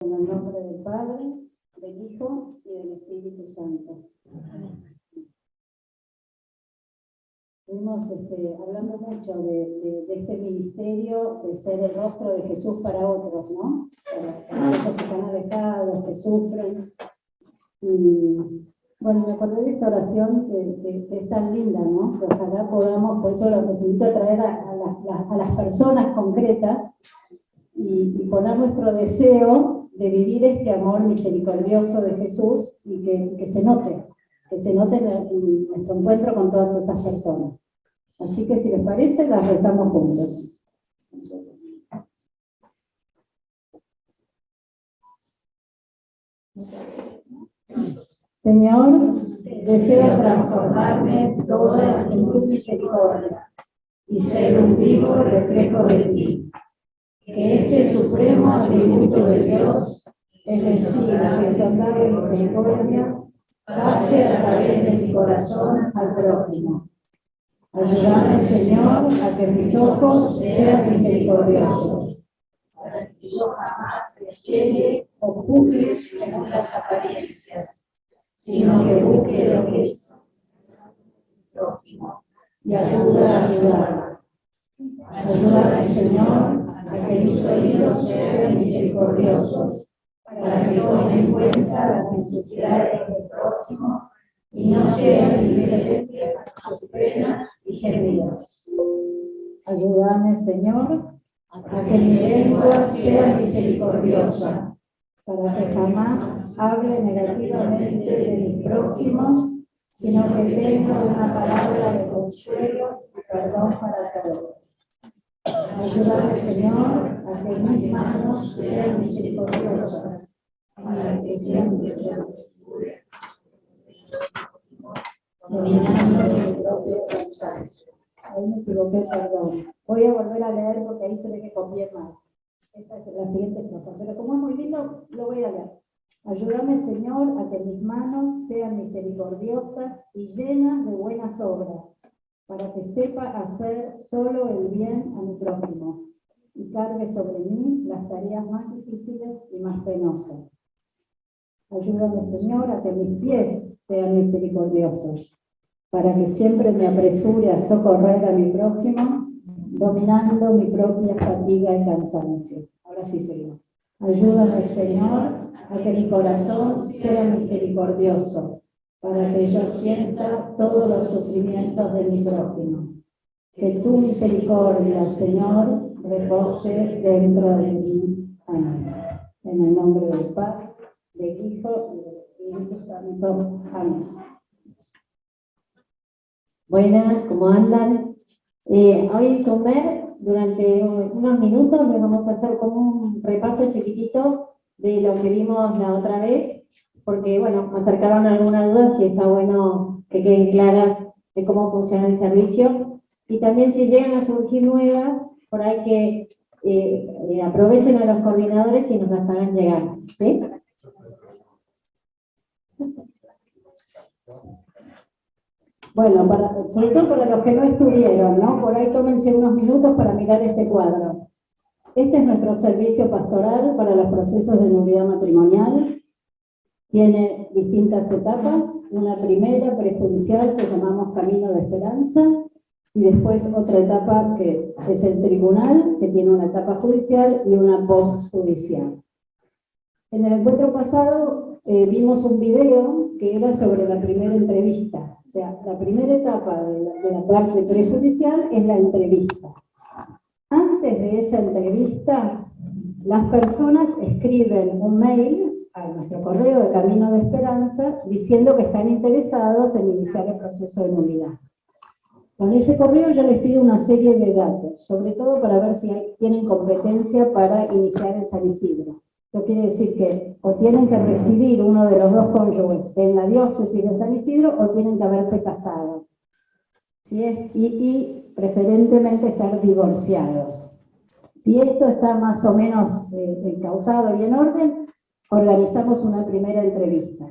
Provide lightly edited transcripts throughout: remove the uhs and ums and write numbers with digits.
En el nombre del Padre, del Hijo y del Espíritu Santo. Estuvimos hablando mucho de este ministerio de ser el rostro de Jesús para otros, ¿no? Para aquellos que están alejados, que sufren. Y bueno, me acordé de esta oración que es tan linda, ¿no? Que ojalá podamos, por eso los invito a traer a las personas concretas y poner nuestro deseo de vivir este amor misericordioso de Jesús y que se note en nuestro encuentro con todas esas personas. Así que si les parece, las rezamos juntos. Señor, deseo transformarme toda en tu misericordia y ser un vivo reflejo de ti. Que este supremo atributo de Dios, es decir, la responsable misericordia, pase a través de mi corazón al prójimo. Ayúdame, Señor, a que mis ojos sean misericordiosos, para que yo jamás me ciele o juzgue según las apariencias, sino que busque lo que es prójimo y ayude a ayudar. Ayúdame, Señor, a que mis oídos sean misericordiosos, para que tome en cuenta las necesidades del prójimo y no sean indiferentes a sus penas y gemidos. Ayúdame, Señor, a que mi lengua sea misericordiosa, para que jamás hable negativamente de mis prójimos, sino que tenga una palabra de consuelo y perdón para todos. Ayúdame, Señor, a que mis manos sean misericordiosas, para que siempre yo descubra, dominando mi propio cansancio. Ahí me equivoqué, perdón. Voy a volver a leer porque ahí se ve que copié mal. Esa es la siguiente estrofa, pero como es muy lindo, lo voy a leer. Ayúdame, Señor, a que mis manos sean misericordiosas y llenas de buenas obras, para que sepa hacer solo el bien a mi prójimo y cargue sobre mí las tareas más difíciles y más penosas. Ayúdame, Señor, a que mis pies sean misericordiosos, para que siempre me apresure a socorrer a mi prójimo, dominando mi propia fatiga y cansancio. Ahora sí seguimos. Ayúdame, Señor, a que mi corazón sea misericordioso, para que yo sienta todos los sufrimientos de mi prójimo. Que tu misericordia, Señor, repose dentro de mí. Amén. En el nombre del Padre, del Hijo y del Espíritu Santo. Amén. Buenas, ¿cómo andan? Hoy con Mer, durante unos minutos, les vamos a hacer como un repaso chiquitito de lo que vimos la otra vez, porque, bueno, me acercaron algunas dudas y está bueno que queden claras de cómo funciona el servicio. Y también si llegan a surgir nuevas, por ahí que aprovechen a los coordinadores y nos las hagan llegar, ¿sí? Bueno, sobre todo para los que no estuvieron, ¿no? Por ahí tómense unos minutos para mirar este cuadro. Este es nuestro servicio pastoral para los procesos de nulidad matrimonial. Tiene distintas etapas. Una primera, prejudicial, que llamamos Camino de Esperanza, y después otra etapa que es el tribunal, que tiene una etapa judicial y una postjudicial. En el encuentro pasado vimos un video que era sobre la primera entrevista. O sea, la primera etapa de la parte prejudicial es la entrevista. Antes de esa entrevista, las personas escriben un mail a nuestro correo de Camino de Esperanza diciendo que están interesados en iniciar el proceso de nulidad. Con ese correo yo les pido una serie de datos, sobre todo para ver si tienen competencia para iniciar en San Isidro. Esto quiere decir que o tienen que residir uno de los dos cónyuges en la diócesis de San Isidro o tienen que haberse casado. ¿Sí? Y preferentemente estar divorciados. Si esto está más o menos encauzado y en orden, organizamos una primera entrevista.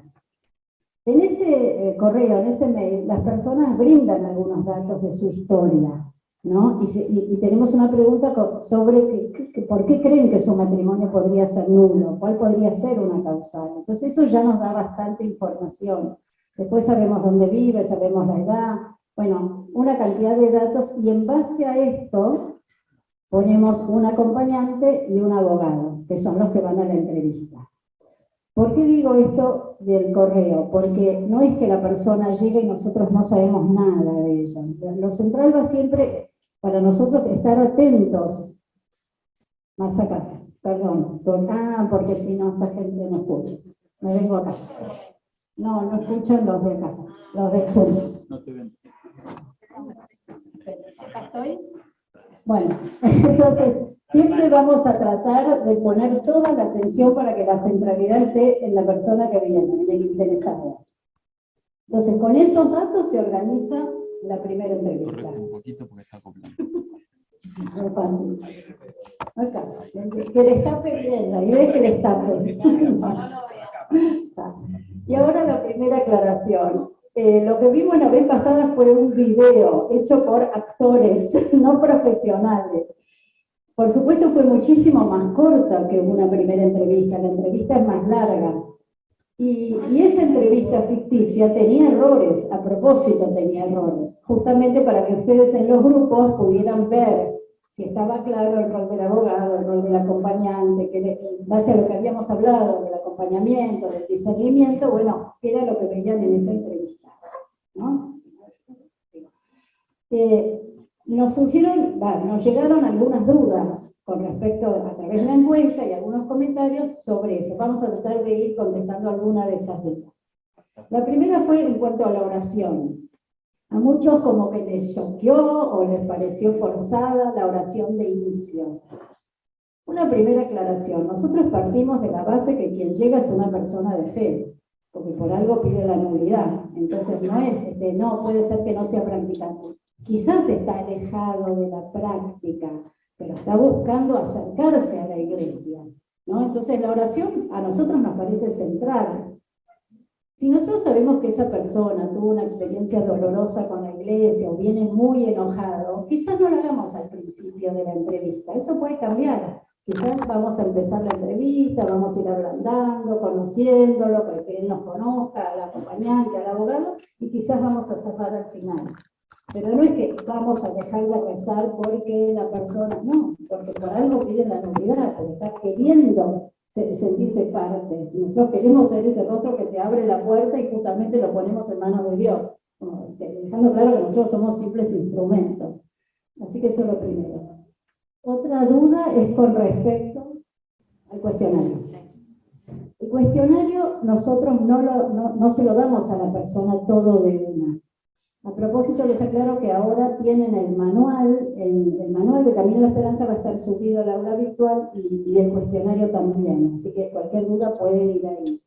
En ese correo, en ese mail, las personas brindan algunos datos de su historia. ¿no? Y tenemos una pregunta sobre por qué creen que su matrimonio podría ser nulo, cuál podría ser una causal. Entonces eso ya nos da bastante información. Después sabemos dónde vive, sabemos la edad, bueno, una cantidad de datos, y en base a esto ponemos un acompañante y un abogado, que son los que van a la entrevista. ¿Por qué digo esto del correo? Porque no es que la persona llegue y nosotros no sabemos nada de ella. Lo central va siempre para nosotros estar atentos. Más acá, perdón. Porque si no, esta gente no escucha. Me vengo acá. No escuchan los de acá, los de Zoom. No te ven. ¿Acá estoy? Bueno, entonces, siempre vamos a tratar de poner toda la atención para que la centralidad esté en la persona que viene, en el interesado. Entonces, con esos datos se organiza la primera entrevista. Corre un poquito porque está acoplando. No es fácil. Acá, que le escape bien, la idea es que le escape. Y ahora la primera aclaración. Lo que vimos la vez pasada fue un video hecho por actores, no profesionales. Por supuesto fue muchísimo más corta que una primera entrevista, la entrevista es más larga. Y esa entrevista ficticia tenía errores, a propósito tenía errores, justamente para que ustedes en los grupos pudieran ver si estaba claro el rol del abogado, el rol del acompañante, que en base a lo que habíamos hablado del acompañamiento, del discernimiento, bueno, era lo que veían en esa entrevista, ¿no? Nos llegaron algunas dudas con respecto a través de la encuesta y algunos comentarios sobre eso. Vamos a tratar de ir contestando alguna de esas dudas. La primera fue en cuanto a la oración. A muchos como que les choqueó o les pareció forzada la oración de inicio. Una primera aclaración. Nosotros partimos de la base que quien llega es una persona de fe, porque por algo pide la nulidad. Entonces no es, no, puede ser que no sea practicante. Quizás está alejado de la práctica, pero está buscando acercarse a la iglesia, ¿no? Entonces la oración a nosotros nos parece central. Si nosotros sabemos que esa persona tuvo una experiencia dolorosa con la iglesia o viene muy enojado, quizás no lo hagamos al principio de la entrevista, eso puede cambiar. Quizás vamos a empezar la entrevista, vamos a ir ablandando, conociéndolo, para que él nos conozca, al acompañante, al abogado, y quizás vamos a cerrar al final. Pero no es que vamos a dejar de rezar porque la persona, no, porque por algo pide la nulidad, porque está queriendo sentirse parte. Nosotros queremos ser ese rostro que te abre la puerta y justamente lo ponemos en manos de Dios, dejando claro que nosotros somos simples instrumentos. Así que eso es lo primero. Otra duda es con respecto al cuestionario. El cuestionario nosotros no se lo damos a la persona todo de una. A propósito, les aclaro que ahora tienen el manual de Camino a la Esperanza va a estar subido al aula virtual y el cuestionario también, así que cualquier duda pueden ir ahí.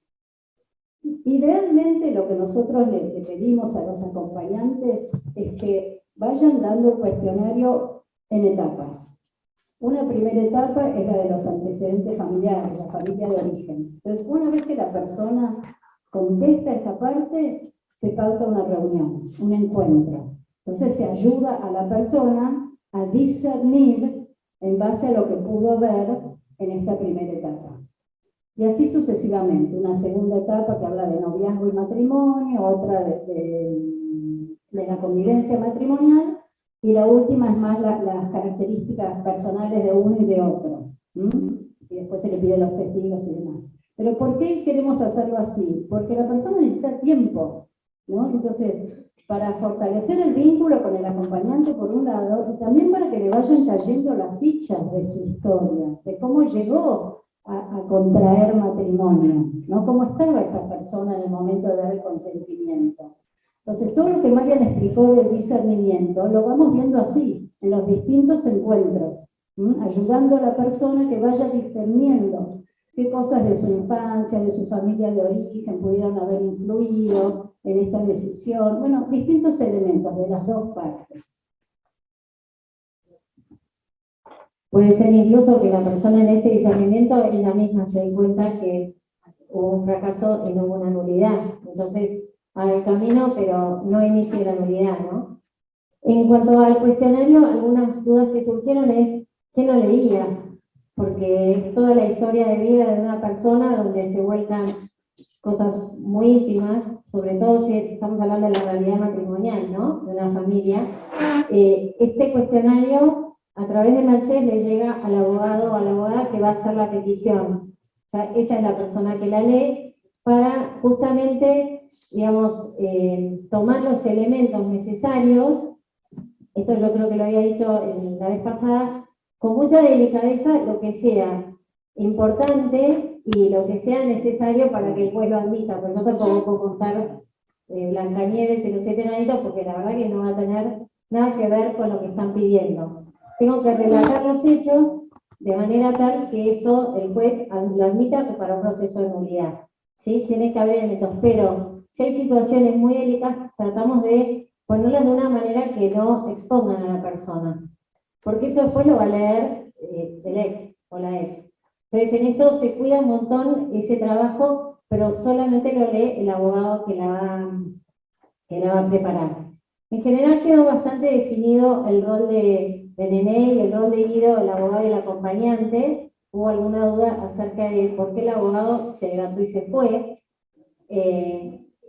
Idealmente lo que nosotros le pedimos a los acompañantes es que vayan dando el cuestionario en etapas. Una primera etapa es la de los antecedentes familiares, la familia de origen. Entonces, una vez que la persona contesta esa parte, se pauta una reunión, un encuentro. Entonces se ayuda a la persona a discernir en base a lo que pudo ver en esta primera etapa. Y así sucesivamente. Una segunda etapa que habla de noviazgo y matrimonio, otra de la convivencia matrimonial, y la última es más las características personales de uno y de otro. Y después se le piden los testigos y demás. Pero ¿por qué queremos hacerlo así? Porque la persona necesita tiempo, ¿no? Entonces, para fortalecer el vínculo con el acompañante por un lado, y también para que le vayan cayendo las fichas de su historia, de cómo llegó a contraer matrimonio, ¿no? Cómo estaba esa persona en el momento de dar el consentimiento. Entonces, todo lo que Marian explicó del discernimiento, lo vamos viendo así, en los distintos encuentros, ayudando a la persona que vaya discerniendo qué cosas de su infancia, de su familia de origen pudieron haber influido en esta decisión. Bueno, distintos elementos de las dos partes. Puede ser incluso que la persona en este discernimiento ella misma se dé cuenta que hubo un fracaso y no hubo una nulidad. Entonces, haga el camino, pero no inicie la nulidad, ¿no? En cuanto al cuestionario, algunas dudas que surgieron es ¿qué no leía? Porque es toda la historia de vida de una persona donde se vuelcan cosas muy íntimas, sobre todo si estamos hablando de la realidad matrimonial, ¿no? De una familia. Este cuestionario, a través de Mercedes, le llega al abogado o a la abogada que va a hacer la petición. O sea, esa es la persona que la lee para justamente, digamos, tomar los elementos necesarios. Esto yo creo que lo había dicho la vez pasada, con mucha delicadeza, lo que sea importante y lo que sea necesario para que el juez lo admita, porque no tampoco puedo contar Blancanieves y los 7 enanitos, porque la verdad que no va a tener nada que ver con lo que están pidiendo. Tengo que relatar los hechos de manera tal que eso el juez lo admita para un proceso de nulidad. ¿Sí? Tiene que haber elementos, pero si hay situaciones muy delicadas, tratamos de ponerlas de una manera que no expongan a la persona, porque eso después lo va a leer el ex o la ex. Entonces en esto se cuida un montón ese trabajo, pero solamente lo lee el abogado que la va a preparar. En general quedó bastante definido el rol de Nené y el rol de Guido, el abogado y el acompañante. Hubo alguna duda acerca de por qué el abogado se levantó y se fue.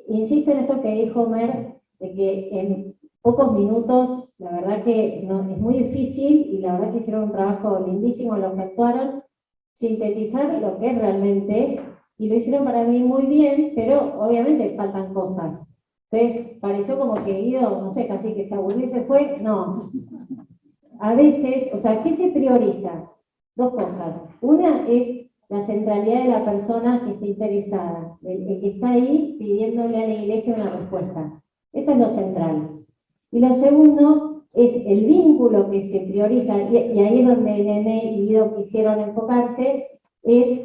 Insisto en esto que dijo Mer, de que en pocos minutos, la verdad que no, es muy difícil, y la verdad que hicieron un trabajo lindísimo los que actuaron, sintetizar lo que es realmente, y lo hicieron para mí muy bien, pero obviamente faltan cosas. Entonces, pareció como que Guido, no sé, casi que se aburrió y se fue. No. A veces, o sea, ¿qué se prioriza? Dos cosas. Una es la centralidad de la persona que está interesada, el que está ahí pidiéndole a la iglesia una respuesta. Esto es lo central. Y lo segundo es el vínculo que se prioriza, y ahí es donde Nené y Guido quisieron enfocarse, es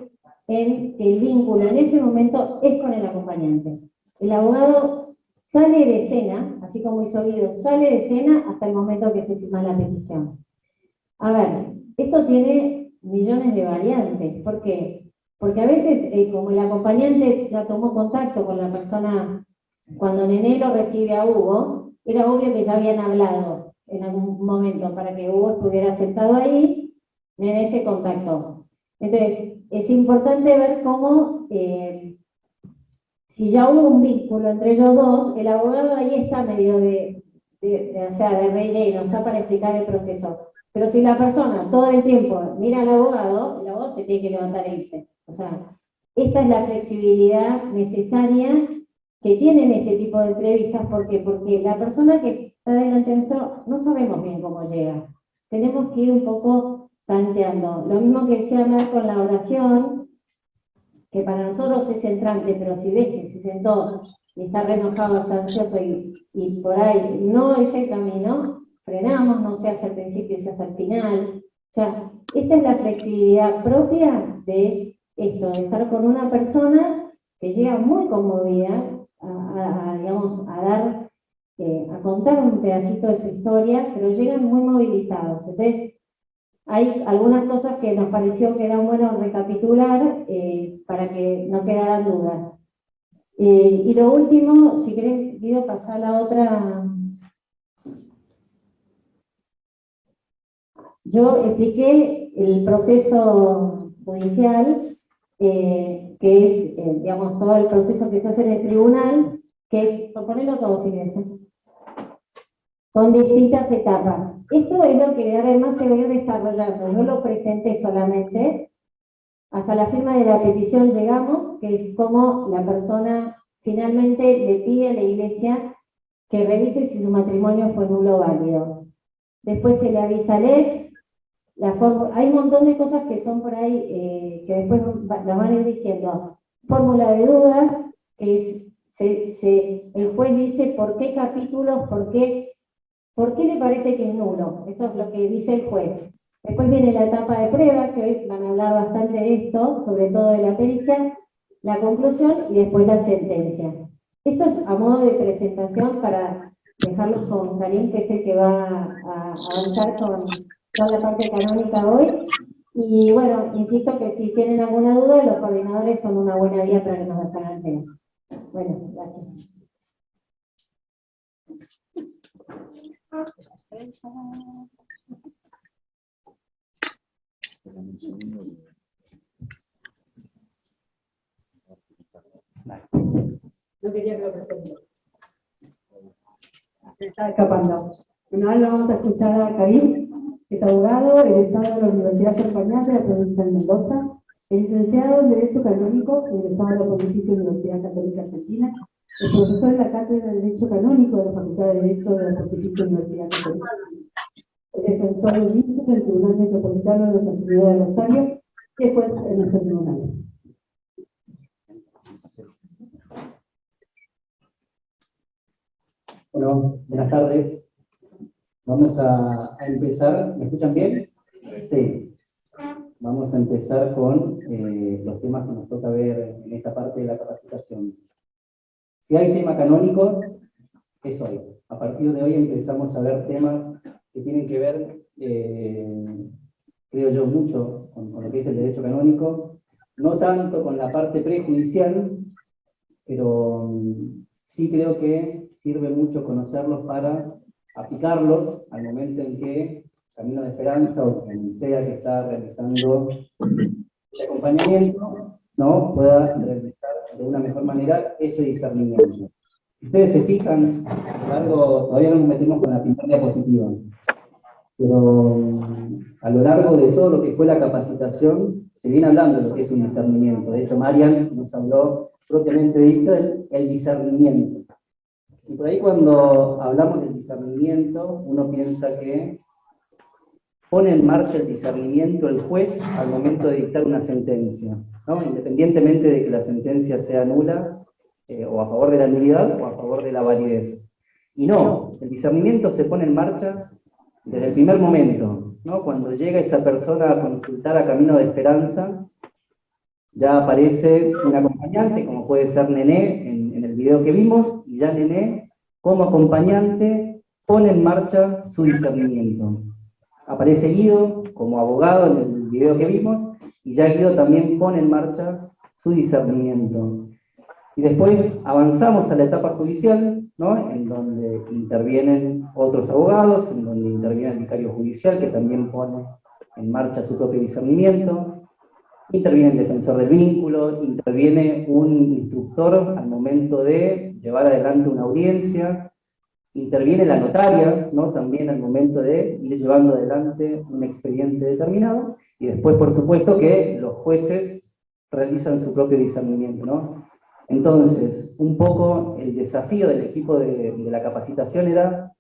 en que el vínculo en ese momento es con el acompañante. El abogado sale de escena, así como hizo Guido, sale de escena hasta el momento que se firma la petición. A ver, esto tiene millones de variantes. ¿Por qué? Porque a veces, como el acompañante ya tomó contacto con la persona, cuando Nené lo recibe a Hugo, era obvio que ya habían hablado en algún momento para que Hugo estuviera sentado ahí, Nené se contactó. Entonces, es importante ver cómo, si ya hubo un vínculo entre ellos dos, el abogado ahí está medio o sea, de relleno, está para explicar el proceso. Pero si la persona todo el tiempo mira al abogado, el abogado se tiene que levantar e irse. O sea, esta es la flexibilidad necesaria que tienen este tipo de entrevistas. ¿Por qué? Porque la persona que está delante de nosotros no sabemos bien cómo llega. Tenemos que ir un poco tanteando. Lo mismo que decía Mer con la oración, que para nosotros es centrante, pero si ves que se sentó y está re enojado, está ansioso y por ahí no es el camino, frenamos, no se hace al principio y se hace al final. O sea, esta es la flexibilidad propia de esto, de estar con una persona que llega muy conmovida digamos, a contar un pedacito de su historia, pero llegan muy movilizados. Entonces, hay algunas cosas que nos pareció que eran bueno recapitular para que no quedaran dudas. Y lo último, si querés, Guido, pasar a la otra. Yo expliqué el proceso judicial, que es, digamos, todo el proceso que se hace en el tribunal, que es, por ponerlo todo, si querés, con distintas etapas. Esto es lo que además se va a ir desarrollando. No lo presenté solamente. Hasta la firma de la petición llegamos, que es como la persona finalmente le pide a la iglesia que revise si su matrimonio fue nulo o válido. Después se le avisa al ex. Hay un montón de cosas que son por ahí, que después nos van a ir diciendo. Fórmula de dudas, que es, el juez dice por qué capítulos, por qué le parece que es nulo. Esto es lo que dice el juez. Después viene la etapa de prueba, que hoy van a hablar bastante de esto, sobre todo de la pericia, la conclusión y después la sentencia. Esto es a modo de presentación para dejarlos con Karim, que es el que va a avanzar con toda la parte canónica hoy. Y bueno, insisto que si tienen alguna duda, los coordinadores son una buena guía para que nos hagan llegar. Bueno, gracias. No quería que lo presente. Se está escapando. Bueno, ahora vamos a escuchar a Karim, que es abogado, egresado de la Universidad Champagnat de la provincia de Mendoza, es licenciado en Derecho Canónico, egresado de la Pontificia Universidad Católica Argentina, es profesor en la Cátedra de Derecho Canónico de la Facultad de Derecho de la Pontificia Universidad Católica, es defensor del vínculo del Tribunal Metropolitano de Nuestra Señora de Rosario y es juez en nuestro tribunal. Bueno, buenas tardes. Vamos a empezar. ¿Me escuchan bien? Sí. Vamos a empezar con los temas que nos toca ver en esta parte de la capacitación. Si hay tema canónico, es hoy. A partir de hoy empezamos a ver temas que tienen que ver, creo yo, mucho con lo que es el derecho canónico, no tanto con la parte prejudicial, pero sí creo que sirve mucho conocerlos para aplicarlos al momento en que Camino de Esperanza o quien sea que está realizando el acompañamiento, ¿no?, pueda realizar de una mejor manera ese discernimiento. Si ustedes se fijan, todavía no nos metemos con la primera diapositiva, pero a lo largo de todo lo que fue la capacitación, se viene hablando de lo que es un discernimiento. De hecho, Marian nos habló propiamente dicho el discernimiento. Y por ahí cuando hablamos del discernimiento, uno piensa que pone en marcha el discernimiento el juez al momento de dictar una sentencia, ¿no? Independientemente de que la sentencia sea nula, o a favor de la nulidad o a favor de la validez. Y no, el discernimiento se pone en marcha desde el primer momento, ¿no? Cuando llega esa persona a consultar a Camino de Esperanza, ya aparece un acompañante, como puede ser Nené en el video que vimos, y ya Nené, como acompañante, pone en marcha su discernimiento. Aparece Guido como abogado en el video que vimos, y ya Guido también pone en marcha su discernimiento. Y después avanzamos a la etapa judicial, ¿no?, en donde intervienen otros abogados, en donde interviene el vicario judicial, que también pone en marcha su propio discernimiento. Interviene el defensor del vínculo, interviene un instructor al momento de llevar adelante una audiencia, interviene la notaria, ¿no?, también al momento de ir llevando adelante un expediente determinado, y después, por supuesto, que los jueces realizan su propio discernimiento, ¿no? Entonces, un poco el desafío del equipo de la capacitación era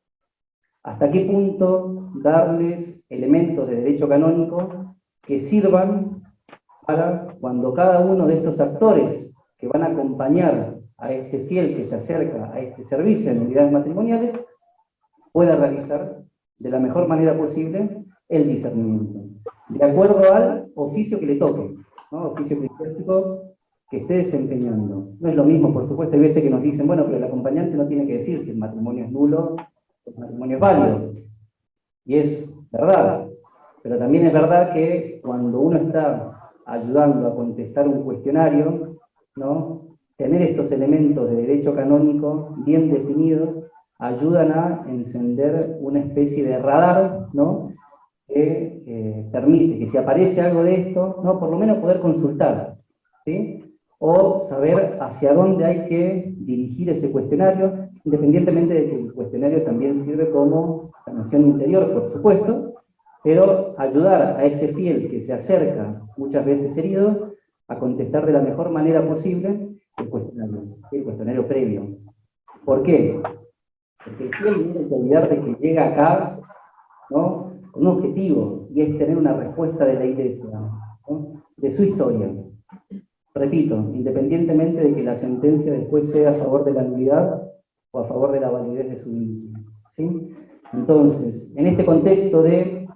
hasta qué punto darles elementos de derecho canónico que sirvan para cuando cada uno de estos actores que van a acompañar a este fiel que se acerca a este servicio en unidades matrimoniales pueda realizar de la mejor manera posible el discernimiento, de acuerdo al oficio que le toque, ¿no?, oficio eclesiástico que esté desempeñando. No es lo mismo, por supuesto, hay veces que nos dicen, bueno, pero el acompañante no tiene que decir si el matrimonio es nulo o el matrimonio es válido. Y es verdad, pero también es verdad que cuando uno está ayudando a contestar un cuestionario, ¿no?, tener estos elementos de derecho canónico bien definidos ayudan a encender una especie de radar, ¿no?, que permite que si aparece algo de esto, ¿no?, por lo menos poder consultar, ¿sí?, o saber hacia dónde hay que dirigir ese cuestionario, independientemente de que el cuestionario también sirve como sanación interior, por supuesto, pero ayudar a ese fiel que se acerca, muchas veces herido, a contestar de la mejor manera posible el cuestionario previo. ¿Por qué? Porque el fiel no tiene que olvidar de que llega acá, ¿no?, con un objetivo, y es tener una respuesta de la iglesia, ¿no?, de su historia. Repito, independientemente de que la sentencia después sea a favor de la nulidad o a favor de la validez de su vínculo, ¿sí? Entonces, en este contexto de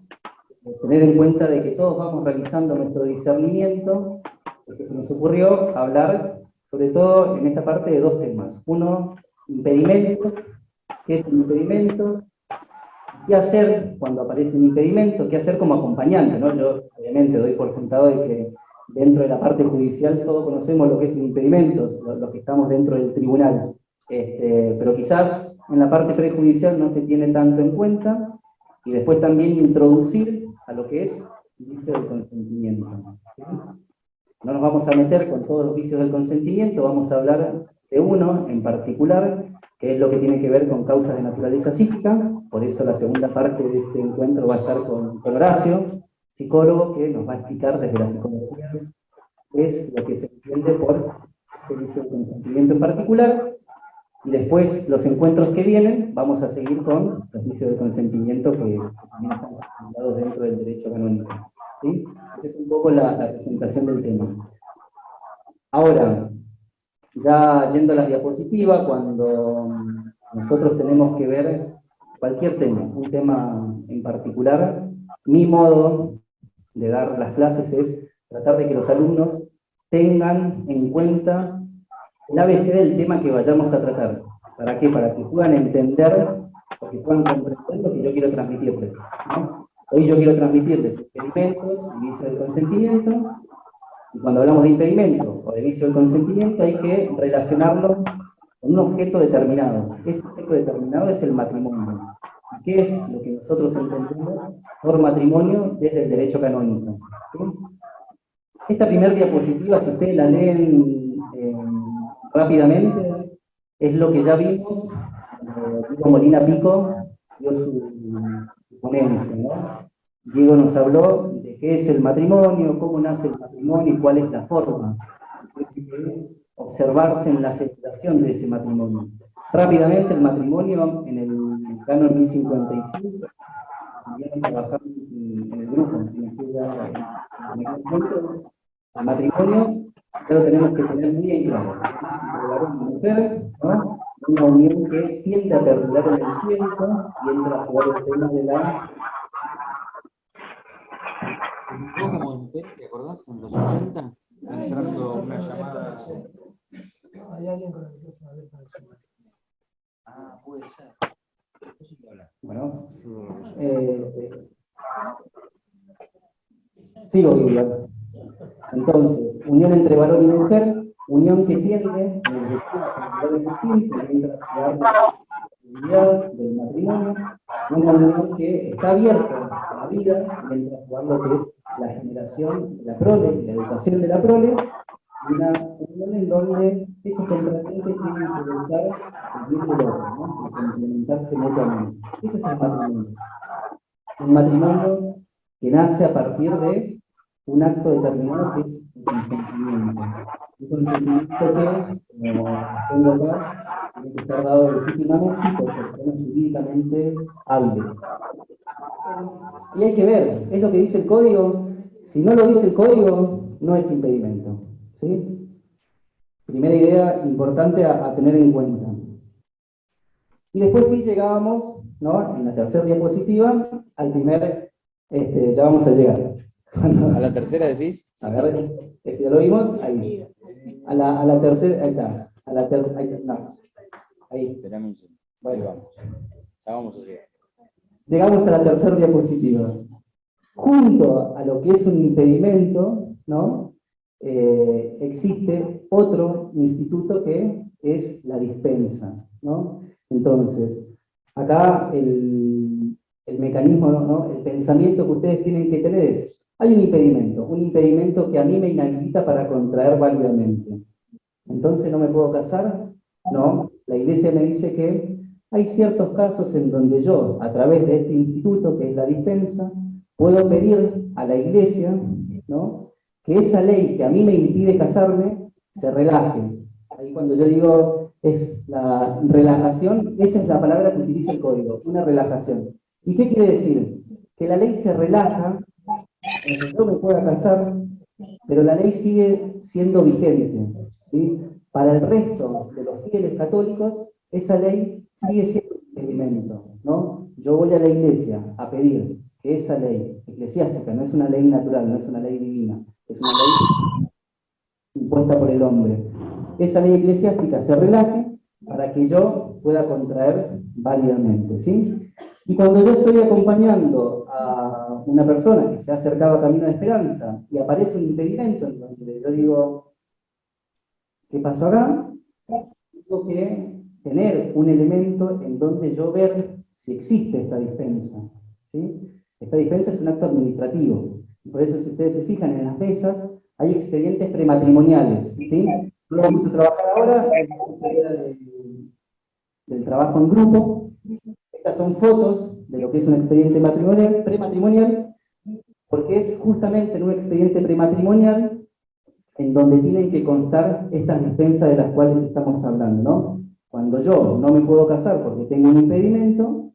tener en cuenta de que todos vamos realizando nuestro discernimiento, lo que se nos ocurrió hablar, sobre todo en esta parte, de dos temas. Uno, impedimentos, qué es un impedimento, qué hacer cuando aparece un impedimento, qué hacer como acompañante, ¿no? Yo, obviamente, doy por sentado de que dentro de la parte judicial todos conocemos lo que es un impedimento, los que estamos dentro del tribunal. Pero quizás en la parte prejudicial no se tiene tanto en cuenta, y después también introducir a lo que es el vicio del consentimiento. ¿Sí? No nos vamos a meter con todos los vicios del consentimiento, vamos a hablar de uno en particular, que es lo que tiene que ver con causas de naturaleza psíquica. Por eso la segunda parte de este encuentro va a estar con Horacio, psicólogo, que nos va a explicar desde la psicología qué es lo que se entiende por el vicio del consentimiento en particular. Y después, los encuentros que vienen, vamos a seguir con los vicios de consentimiento que también están contemplados dentro del derecho canónico. ¿Sí? Esa es un poco la presentación del tema. Ahora, ya yendo a la diapositiva, cuando nosotros tenemos que ver cualquier tema, un tema en particular, mi modo de dar las clases es tratar de que los alumnos tengan en cuenta el ABC del tema que vayamos a tratar. ¿Para qué? Para que puedan entender, o que puedan comprender lo que yo quiero transmitirles, ¿no? Hoy yo quiero transmitirles experimentos, vicio del consentimiento, y cuando hablamos de impedimento o de vicio del consentimiento hay que relacionarlo con un objeto determinado. Ese objeto determinado es el matrimonio. ¿Y qué es lo que nosotros entendemos por matrimonio desde el derecho canónico? ¿Sí? Esta primera diapositiva, si ustedes la leen rápidamente, es lo que ya vimos. Diego Molina Pico dio su ponencia, ¿no? Diego nos habló de qué es el matrimonio, cómo nace el matrimonio y cuál es la forma de observarse en la celebración de ese matrimonio. Rápidamente, el matrimonio en el canon 1055, también trabajamos en el grupo, en el punto, el matrimonio, ya lo tenemos que tener muy en claro. Entre varón y mujer, ¿no? Una unión que tiende a perdurar en el tiempo y entra a jugar el tema de la... Vos como mujer, ¿te acordás? En los 80, entrando una llamada... Hay alguien con el micrófono abierto encima. Ah, puede ser. Bueno, sigo viviendo. Entonces, unión entre varón y mujer, unión que tiende en el destino a perdurar en el tiempo y entra a jugar la actividad del matrimonio, una unión que está abierta a la vida y entra a jugar lo que es la generación de la prole, la educación de la prole, y una unión en donde esos contrayentes tienen que buscar el bien del otro, ¿no? Y complementarse mutuamente. Eso es el matrimonio. Un matrimonio que nace a partir de un acto determinado que es el consentimiento. Un consentimiento que, como tengo acá, tiene que estar dado legítimamente por personas jurídicamente hábiles. Y hay que ver, ¿es lo que dice el código? Si no lo dice el código, no es impedimento. ¿Sí? Primera idea importante a tener en cuenta. Y después sí llegábamos, ¿no? En la tercera diapositiva, al primer, ya vamos a llegar. ¿A la tercera decís? A ver, ya lo vimos, ahí. A la tercera, ahí está. Ahí está, no. Ahí. Esperame un segundo. Bueno, Vamos. Ya vamos a llegar. llegamos a la tercera diapositiva. Junto a lo que es un impedimento, ¿no? Existe otro instituto que es la dispensa, ¿no? Entonces, acá el mecanismo, ¿no? El pensamiento que ustedes tienen que tener es, hay un impedimento que a mí me inhabilita para contraer válidamente. Entonces, ¿no me puedo casar? No, la Iglesia me dice que hay ciertos casos en donde yo, a través de este instituto que es la dispensa, puedo pedir a la Iglesia, ¿no? Que esa ley que a mí me impide casarme se relaje. Ahí cuando yo digo es la relajación, esa es la palabra que utiliza el código, una relajación. ¿Y qué quiere decir? Que la ley se relaja, que yo me pueda casar, pero la ley sigue siendo vigente, ¿sí? Para el resto de los fieles católicos, esa ley sigue siendo un impedimento, ¿no? Yo voy a la Iglesia a pedir que esa ley eclesiástica, no es una ley natural, no es una ley divina, es una ley impuesta por el hombre. Esa ley eclesiástica se relaje para que yo pueda contraer válidamente, ¿sí? Y cuando yo estoy acompañando a una persona que se ha acercado a Camino de Esperanza y aparece un impedimento en donde yo digo, ¿qué pasó acá? Digo que tener un elemento en donde yo ver si existe esta dispensa, ¿sí? Esta dispensa es un acto administrativo. Por eso, si ustedes se fijan en las mesas, hay expedientes prematrimoniales, ¿sí? No lo vamos a trabajar ahora, es la idea del trabajo en grupo. Estas son fotos de lo que es un expediente prematrimonial, porque es justamente en un expediente prematrimonial en donde tienen que constar estas dispensas de las cuales estamos hablando, ¿no? Cuando yo no me puedo casar porque tengo un impedimento,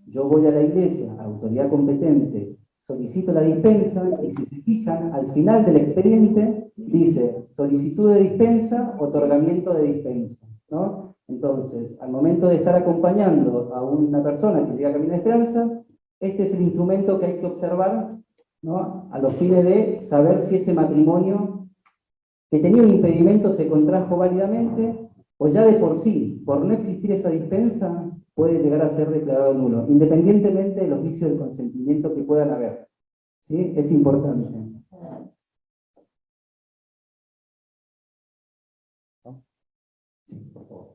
yo voy a la iglesia, a autoridad competente, solicito la dispensa y si se fijan, al final del expediente dice solicitud de dispensa, otorgamiento de dispensa, ¿no? Entonces, al momento de estar acompañando a una persona que llega a Camino de Esperanza, este es el instrumento que hay que observar, ¿no? A los fines de saber si ese matrimonio que tenía un impedimento se contrajo válidamente o ya de por sí, por no existir esa dispensa, puede llegar a ser declarado nulo, independientemente de los vicios de consentimiento que puedan haber. ¿Sí? Es importante. Sí, por favor.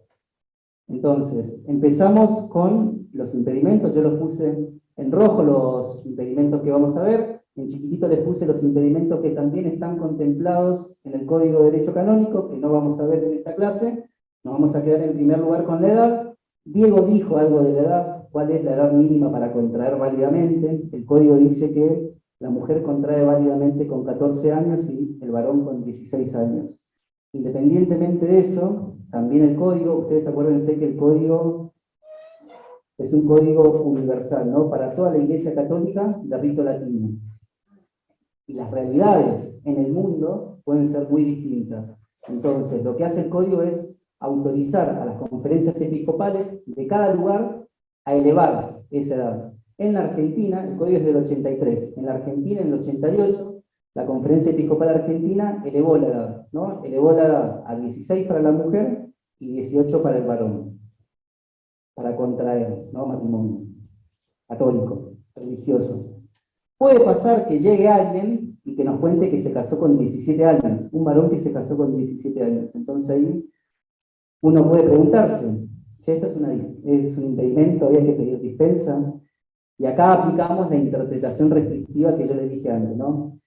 Entonces, empezamos con los impedimentos. Yo los puse en rojo, los impedimentos que vamos a ver. En chiquitito les puse los impedimentos que también están contemplados en el Código de Derecho Canónico, que no vamos a ver en esta clase. Nos vamos a quedar en primer lugar con la edad. Diego dijo algo de la edad. ¿Cuál es la edad mínima para contraer válidamente? El Código dice que la mujer contrae válidamente con 14 años y el varón con 16 años. Independientemente de eso, también el código, ustedes acuérdense que el código es un código universal, ¿no? Para toda la Iglesia Católica de rito latino. Y las realidades en el mundo pueden ser muy distintas. Entonces, lo que hace el código es autorizar a las conferencias episcopales de cada lugar a elevar esa edad. En la Argentina, el código es del 83, en la Argentina en el 88, la Conferencia Episcopal Argentina elevó la edad, ¿no? Elevó la edad a 16 para la mujer y 18 para el varón, para contraer, ¿no? Matrimonio católico, religioso. Puede pasar que llegue alguien y que nos cuente que se casó con 17 años, un varón que se casó con 17 años. Entonces ahí uno puede preguntarse, si esto es un impedimento, había que pedir dispensa. Y acá aplicamos la interpretación restrictiva que yo les dije antes, ¿no?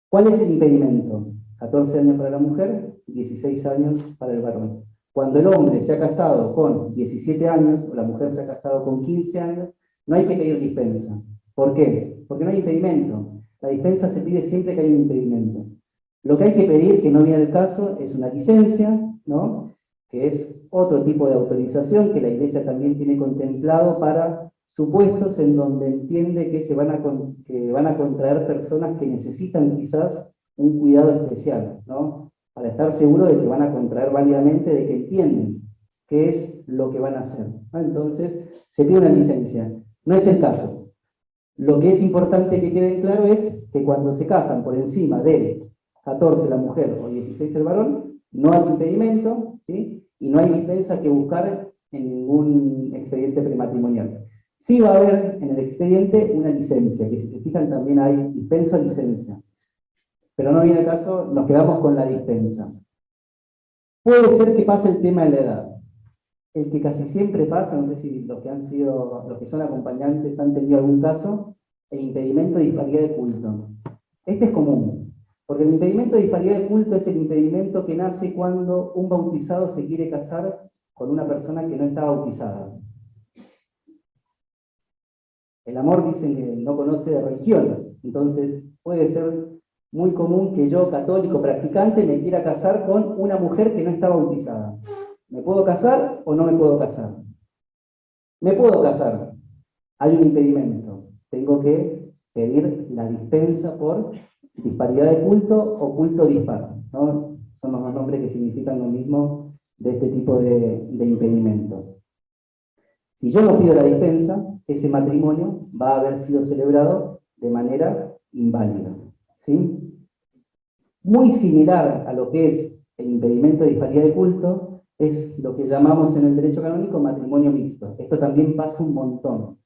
¿Cuál es el impedimento? 14 años para la mujer, 16 años para el varón. Cuando el hombre se ha casado con 17 años, o la mujer se ha casado con 15 años, no hay que pedir dispensa. ¿Por qué? Porque no hay impedimento. La dispensa se pide siempre que hay un impedimento. Lo que hay que pedir, que no viene al caso, es una licencia, ¿no? Que es otro tipo de autorización que la Iglesia también tiene contemplado para supuestos en donde entiende que van a contraer personas que necesitan quizás un cuidado especial, ¿no? Para estar seguro de que van a contraer válidamente, de que entienden qué es lo que van a hacer, ¿no? Entonces, se pide una licencia. No es el caso. Lo que es importante que quede claro es que cuando se casan por encima de 14 la mujer o 16 el varón, no hay impedimento, ¿sí? Y no hay dispensa que buscar en ningún expediente prematrimonial. Sí va a haber en el expediente una licencia, que si se fijan también hay dispensa o licencia. Pero no viene el caso, nos quedamos con la dispensa. Puede ser que pase el tema de la edad. El que casi siempre pasa, no sé si los que son acompañantes han tenido algún caso, el impedimento de disparidad de culto. Este es común, porque el impedimento de disparidad de culto es el impedimento que nace cuando un bautizado se quiere casar con una persona que no está bautizada. El amor dicen que no conoce de religiones, entonces puede ser muy común que yo, católico practicante, me quiera casar con una mujer que no está bautizada. ¿Me puedo casar o no me puedo casar? Me puedo casar. Hay un impedimento. Tengo que pedir la dispensa por disparidad de culto o culto dispar, ¿no? Son los dos nombres que significan lo mismo de este tipo de impedimentos. Si yo no pido la dispensa, ese matrimonio va a haber sido celebrado de manera inválida, ¿sí? Muy similar a lo que es el impedimento de disparidad de culto, es lo que llamamos en el derecho canónico matrimonio mixto. Esto también pasa un montón.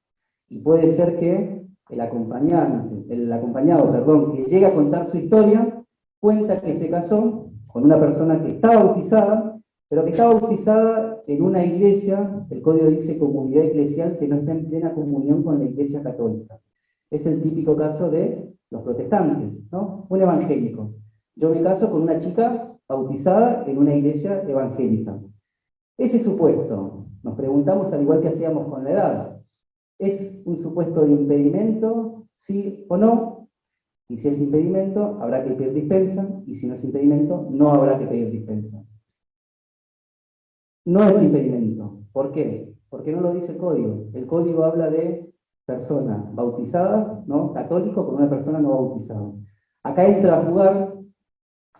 Y puede ser que el acompañado, que llega a contar su historia, cuenta que se casó con una persona que está bautizada pero que está bautizada en una iglesia, el código dice comunidad eclesial, que no está en plena comunión con la iglesia católica. Es el típico caso de los protestantes, ¿no? Un evangélico. Yo me caso con una chica bautizada en una iglesia evangélica. Ese supuesto, nos preguntamos al igual que hacíamos con la edad, ¿es un supuesto de impedimento, sí o no? Y si es impedimento, habrá que pedir dispensa, y si no es impedimento, no habrá que pedir dispensa. No es impedimento. ¿Por qué? Porque no lo dice el código. El código habla de persona bautizada, ¿no? Católico, con una persona no bautizada. Acá entra a jugar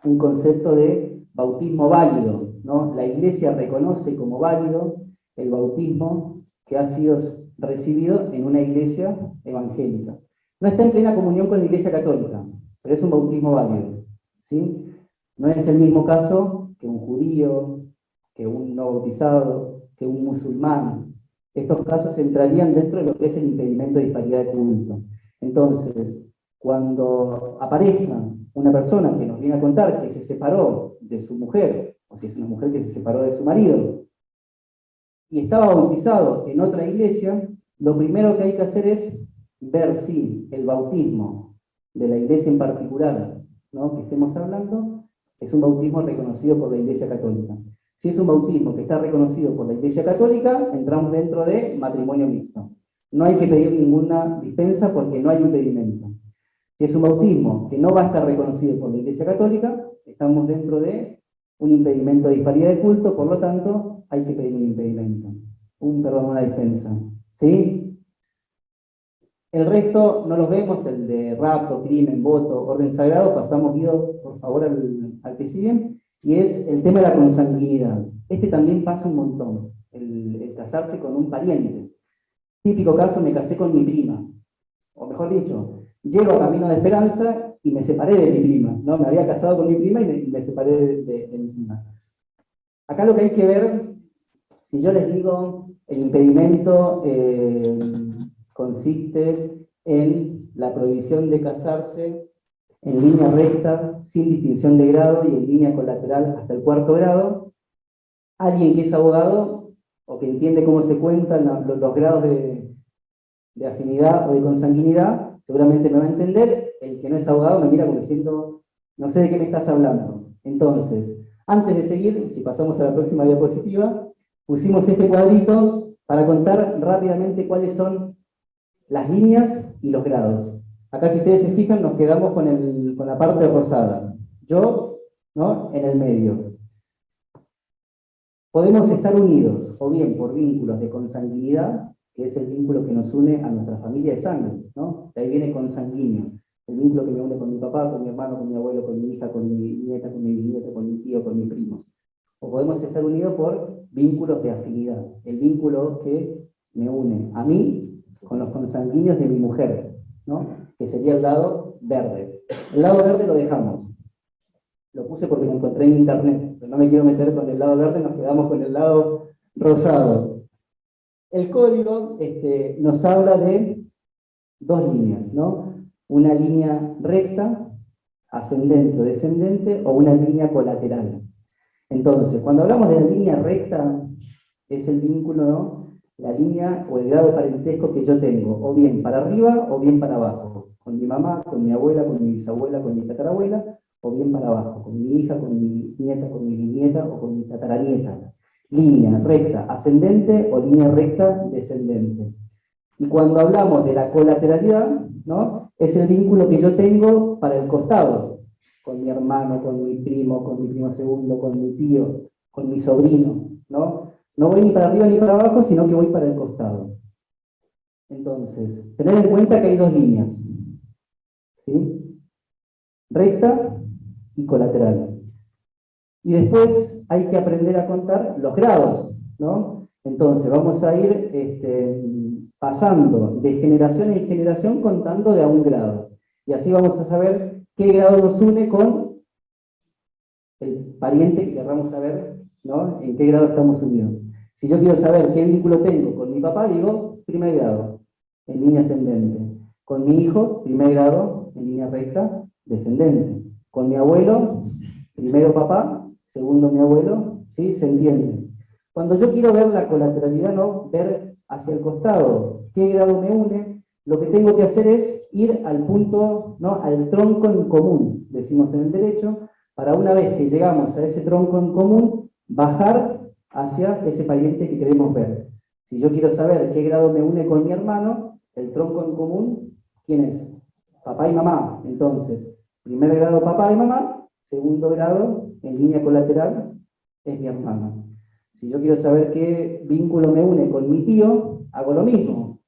un concepto de bautismo válido, ¿no? La Iglesia reconoce como válido el bautismo que ha sido recibido en una iglesia evangélica. No está en plena comunión con la Iglesia católica, pero es un bautismo válido, ¿sí? No es el mismo caso que un judío, que un no bautizado, que un musulmán. Estos casos entrarían dentro de lo que es el impedimento de disparidad de culto. Entonces, cuando aparezca una persona que nos viene a contar que se separó de su mujer, o si es una mujer que se separó de su marido, y estaba bautizado en otra iglesia, lo primero que hay que hacer es ver si el bautismo de la iglesia en particular, ¿no?, que estemos hablando, es un bautismo reconocido por la Iglesia Católica. Si es un bautismo que está reconocido por la Iglesia Católica, entramos dentro de matrimonio mixto. No hay que pedir ninguna dispensa porque no hay impedimento. Si es un bautismo que no va a estar reconocido por la Iglesia Católica, estamos dentro de un impedimento de disparidad de culto, por lo tanto, hay que pedir un impedimento. Una dispensa. ¿Sí? El resto no los vemos, el de rapto, crimen, voto, orden sagrado, pasamos, Guido, por favor, al que sigue, y es el tema de la consanguinidad. Este también pasa un montón, el casarse con un pariente. Típico caso, me casé con mi prima, o mejor dicho, llego a Camino de Esperanza y me separé de mi prima, ¿no? Me había casado con mi prima y me separé de mi prima. Acá lo que hay que ver, si yo les digo, el impedimento consiste en la prohibición de casarse en línea recta, sin distinción de grado y en línea colateral hasta el 4º grado. Alguien que es abogado o que entiende cómo se cuentan los grados de afinidad o de consanguinidad, seguramente me va a entender. El que no es abogado me mira como diciendo, no sé de qué me estás hablando. Entonces, antes de seguir, si pasamos a la próxima diapositiva, pusimos este cuadrito para contar rápidamente cuáles son las líneas y los grados. Acá, si ustedes se fijan, nos quedamos con la parte rosada. Yo, ¿no?, en el medio. Podemos estar unidos, o bien por vínculos de consanguinidad, que es el vínculo que nos une a nuestra familia de sangre, ¿no? De ahí viene consanguíneo. El vínculo que me une con mi papá, con mi hermano, con mi abuelo, con mi hija, con mi nieta, con mi bisnieta, con mi tío, con mis primos. O podemos estar unidos por vínculos de afinidad. El vínculo que me une a mí con los consanguíneos de mi mujer, ¿no?, que sería el lado verde. El lado verde lo dejamos. Lo puse porque lo encontré en internet, pero no me quiero meter con el lado verde, nos quedamos con el lado rosado. El código nos habla de dos líneas, ¿no? Una línea recta, ascendente o descendente, o una línea colateral. Entonces, cuando hablamos de la línea recta, es el vínculo, ¿no?, la línea o el grado de parentesco que yo tengo, o bien para arriba o bien para abajo, con mi mamá, con mi abuela, con mi bisabuela, con mi tatarabuela, o bien para abajo, con mi hija, con mi nieta, con mi bisnieta o con mi tataranieta. Línea recta ascendente o línea recta descendente. Y cuando hablamos de la colateralidad, ¿no?, es el vínculo que yo tengo para el costado, con mi hermano, con mi primo segundo, con mi tío, con mi sobrino, ¿no? No voy ni para arriba ni para abajo, sino que voy para el costado. Entonces, tener en cuenta que hay dos líneas, ¿sí? Recta y colateral. Y después hay que aprender a contar los grados, ¿no? Entonces, vamos a ir pasando de generación en generación contando de a un grado. Y así vamos a saber qué grado nos une con el pariente que querramos saber, ¿no?, en qué grado estamos unidos. Si yo quiero saber qué vínculo tengo con mi papá, digo 1er grado, en línea ascendente. Con mi hijo, 1er grado, en línea recta, descendente. Con mi abuelo, primero papá, segundo mi abuelo, ¿sí? Se entiende. Cuando yo quiero ver la colateralidad, no ver hacia el costado, qué grado me une, lo que tengo que hacer es ir al punto, ¿no? Al tronco en común, decimos en el derecho, para una vez que llegamos a ese tronco en común, bajar hacia ese pariente que queremos ver. Si yo quiero saber qué grado me une con mi hermano, el tronco en común, ¿quién es? Papá y mamá. Entonces, primer grado papá y mamá, segundo grado, en línea colateral, es mi hermano. Si yo quiero saber qué vínculo me une con mi tío, hago lo mismo.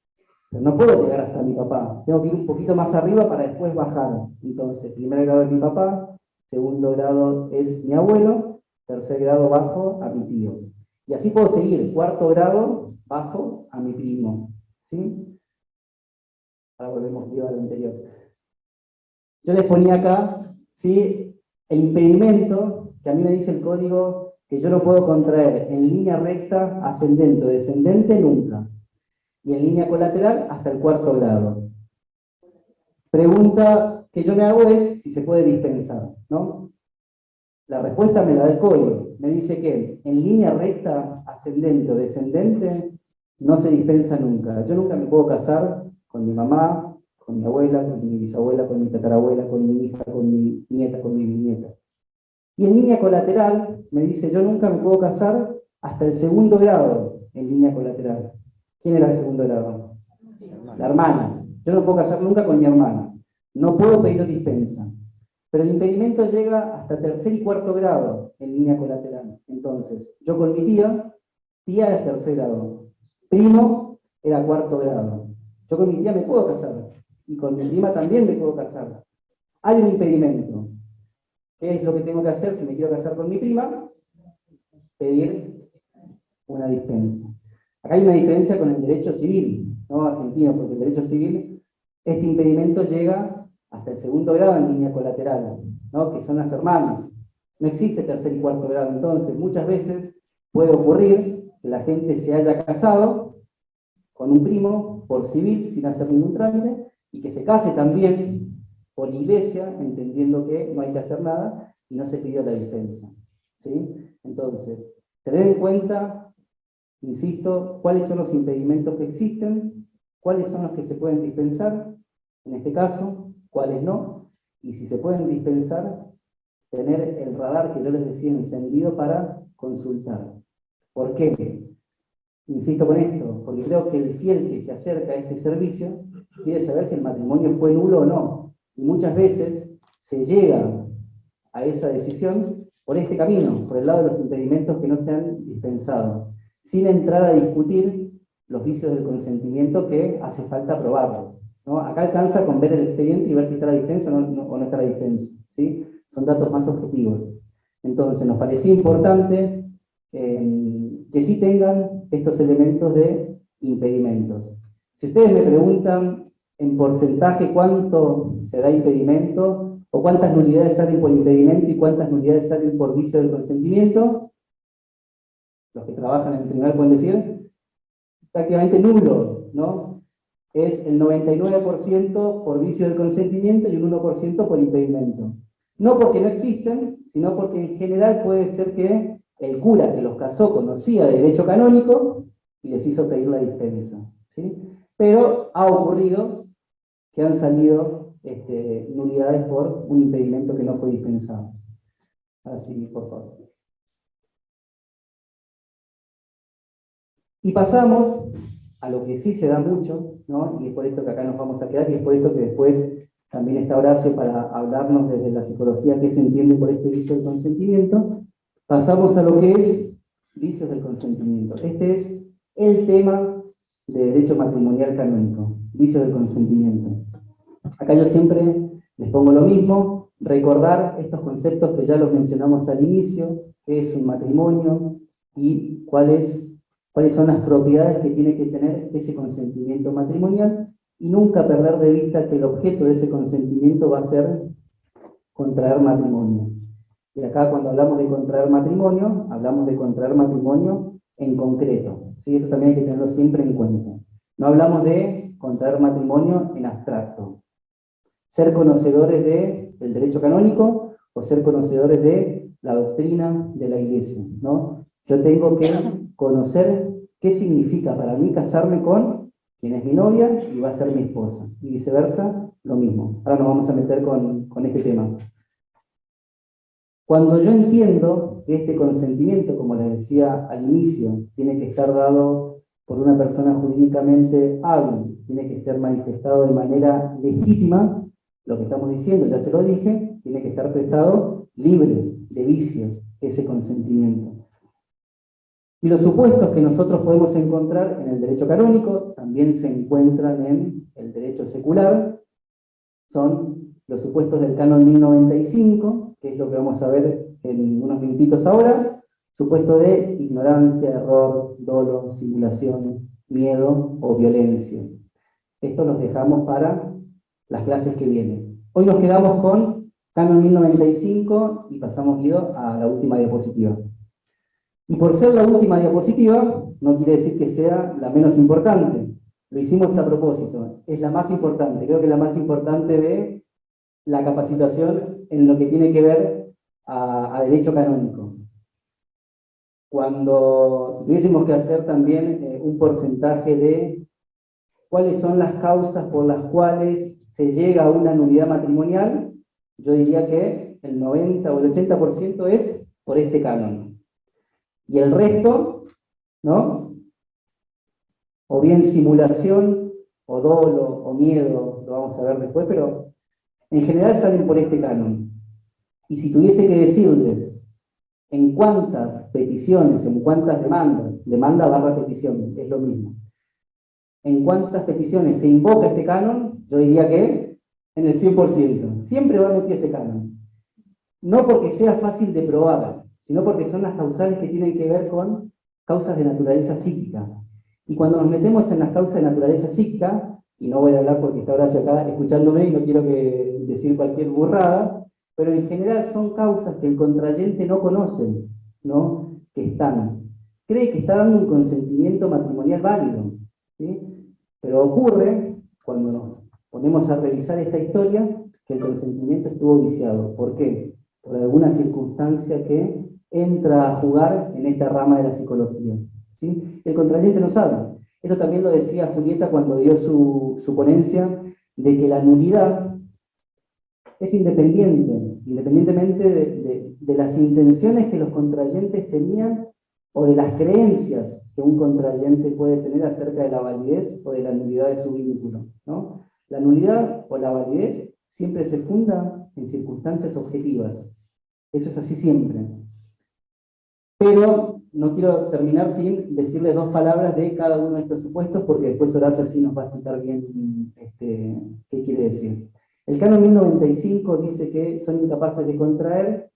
Pero no puedo llegar hasta mi papá. Tengo que ir un poquito más arriba para después bajar. Entonces, primer grado es mi papá, segundo grado es mi abuelo, tercer grado bajo a mi tío. Y así puedo seguir. Cuarto grado bajo a mi primo. ¿Sí? Ahora volvemos a lo anterior. Yo les ponía acá, ¿sí? El impedimento que a mí me dice el código que yo no puedo contraer en línea recta, ascendente o descendente nunca. Y en línea colateral hasta el cuarto grado. Pregunta que yo me hago es si se puede dispensar, ¿no? La respuesta me la da el código. Me dice que en línea recta, ascendente o descendente, no se dispensa nunca. Yo nunca me puedo casar con mi mamá, con mi abuela, con mi bisabuela, con mi tatarabuela, con mi hija, con mi nieta, con mi bisnieta. Y en línea colateral, me dice, yo nunca me puedo casar hasta el segundo grado en línea colateral. ¿Quién era el segundo grado? La hermana. Yo no puedo casar nunca con mi hermana. No puedo pedir dispensa. Pero el impedimento llega hasta tercer y cuarto grado en línea colateral. Entonces, yo con mi tía era tercer grado. Primo era cuarto grado. Yo con mi tía me puedo casar. Y con mi prima también me puedo casar. Hay un impedimento. ¿Qué es lo que tengo que hacer si me quiero casar con mi prima? Pedir una dispensa. Acá hay una diferencia con el derecho civil, ¿no? Argentino, porque el derecho civil, este impedimento llega hasta el segundo grado en línea colateral, ¿no? Que son las hermanas. No existe tercer y cuarto grado, entonces muchas veces puede ocurrir que la gente se haya casado con un primo por civil sin hacer ningún trámite y que se case también por iglesia, entendiendo que no hay que hacer nada y no se pidió la dispensa, ¿sí? Entonces, tener en cuenta, insisto, cuáles son los impedimentos que existen, cuáles son los que se pueden dispensar, en este caso, cuáles no, y si se pueden dispensar, tener el radar que yo les decía encendido para consultar. ¿Por qué? Insisto con esto, porque creo que el fiel que se acerca a este servicio quiere saber si el matrimonio fue nulo o no. Y muchas veces se llega a esa decisión por este camino, por el lado de los impedimentos que no se han dispensado, sin entrar a discutir los vicios del consentimiento que hace falta probarlo, ¿no? Acá alcanza con ver el expediente y ver si está la dispensa o no está la dispensa, ¿sí? Son datos más objetivos. Entonces, nos parecía importante que sí tengan estos elementos de impedimentos. Si ustedes me preguntan en porcentaje cuánto se da impedimento, o cuántas nulidades salen por impedimento y cuántas nulidades salen por vicio del consentimiento, los que trabajan en el tribunal pueden decir, prácticamente nulo, ¿no? Es el 99% por vicio del consentimiento y un 1% por impedimento. No porque no existen, sino porque en general puede ser que el cura que los casó conocía de derecho canónico y les hizo pedir la dispensa, ¿sí? Pero ha ocurrido que han salido nulidades por un impedimento que no fue dispensado. Así, por favor. Y pasamos a lo que sí se da mucho, ¿no? Y es por esto que acá nos vamos a quedar, y es por eso que después también está Horacio para hablarnos desde la psicología que se entiende por este vicio del consentimiento. Pasamos a lo que es vicios del consentimiento. Este es el tema de derecho matrimonial canónico, vicios del consentimiento. Acá yo siempre les pongo lo mismo, recordar estos conceptos que ya los mencionamos al inicio, qué es un matrimonio y cuáles son las propiedades que tiene que tener ese consentimiento matrimonial, y nunca perder de vista que el objeto de ese consentimiento va a ser contraer matrimonio. Y acá cuando hablamos de contraer matrimonio, hablamos de contraer matrimonio en concreto, ¿sí? Eso también hay que tenerlo siempre en cuenta. No hablamos de contraer matrimonio en abstracto. Ser conocedores del derecho canónico o ser conocedores de la doctrina de la Iglesia, ¿no? Yo tengo que conocer qué significa para mí casarme con quien es mi novia y va a ser mi esposa, y viceversa, lo mismo. Ahora nos vamos a meter con este tema. Cuando yo entiendo que este consentimiento, como les decía al inicio, tiene que estar dado por una persona jurídicamente hábil, tiene que ser manifestado de manera legítima, lo que estamos diciendo, ya se lo dije, tiene que estar prestado libre de vicios ese consentimiento. Y los supuestos que nosotros podemos encontrar en el derecho canónico también se encuentran en el derecho secular, son los supuestos del canon 1095, que es lo que vamos a ver en unos minutitos ahora, supuesto de ignorancia, error, dolo, simulación, miedo o violencia. Esto los dejamos para las clases que vienen. Hoy nos quedamos con canon 1095 y pasamos, Guido, a la última diapositiva. Y por ser la última diapositiva, no quiere decir que sea la menos importante. Lo hicimos a propósito. Es la más importante. Creo que es la más importante de la capacitación en lo que tiene que ver a derecho canónico. Si tuviésemos que hacer también un porcentaje de cuáles son las causas por las cuales se llega a una nulidad matrimonial, yo diría que el 90 o el 80% es por este canon. Y el resto, ¿no? O bien simulación, o dolo, o miedo, lo vamos a ver después, pero en general salen por este canon. Y si tuviese que decirles en cuántas peticiones, en cuántas demandas, demanda barra petición, es lo mismo, en cuántas peticiones se invoca este canon, yo diría que en el 100%. Siempre va a meter este canon. No porque sea fácil de probar, sino porque son las causales que tienen que ver con causas de naturaleza psíquica. Y cuando nos metemos en las causas de naturaleza psíquica, y no voy a hablar porque está Horacio acá escuchándome y no quiero decir cualquier burrada, pero en general son causas que el contrayente no conoce, ¿no? Que están. Cree que está dando un consentimiento matrimonial válido, ¿sí? Pero ocurre, cuando nos ponemos a revisar esta historia, que el consentimiento estuvo viciado. ¿Por qué? Por alguna circunstancia que entra a jugar en esta rama de la psicología, ¿sí? El contrayente no sabe. Esto también lo decía Julieta cuando dio su ponencia, de que la nulidad es independientemente de las intenciones que los contrayentes tenían o de las creencias que un contrayente puede tener acerca de la validez o de la nulidad de su vínculo, ¿no? La nulidad o la validez siempre se funda en circunstancias objetivas. Eso es así siempre. Pero no quiero terminar sin decirles dos palabras de cada uno de estos supuestos, porque después Horacio sí nos va a explicar bien qué quiere decir. El canon 1095 dice que son incapaces de contraer,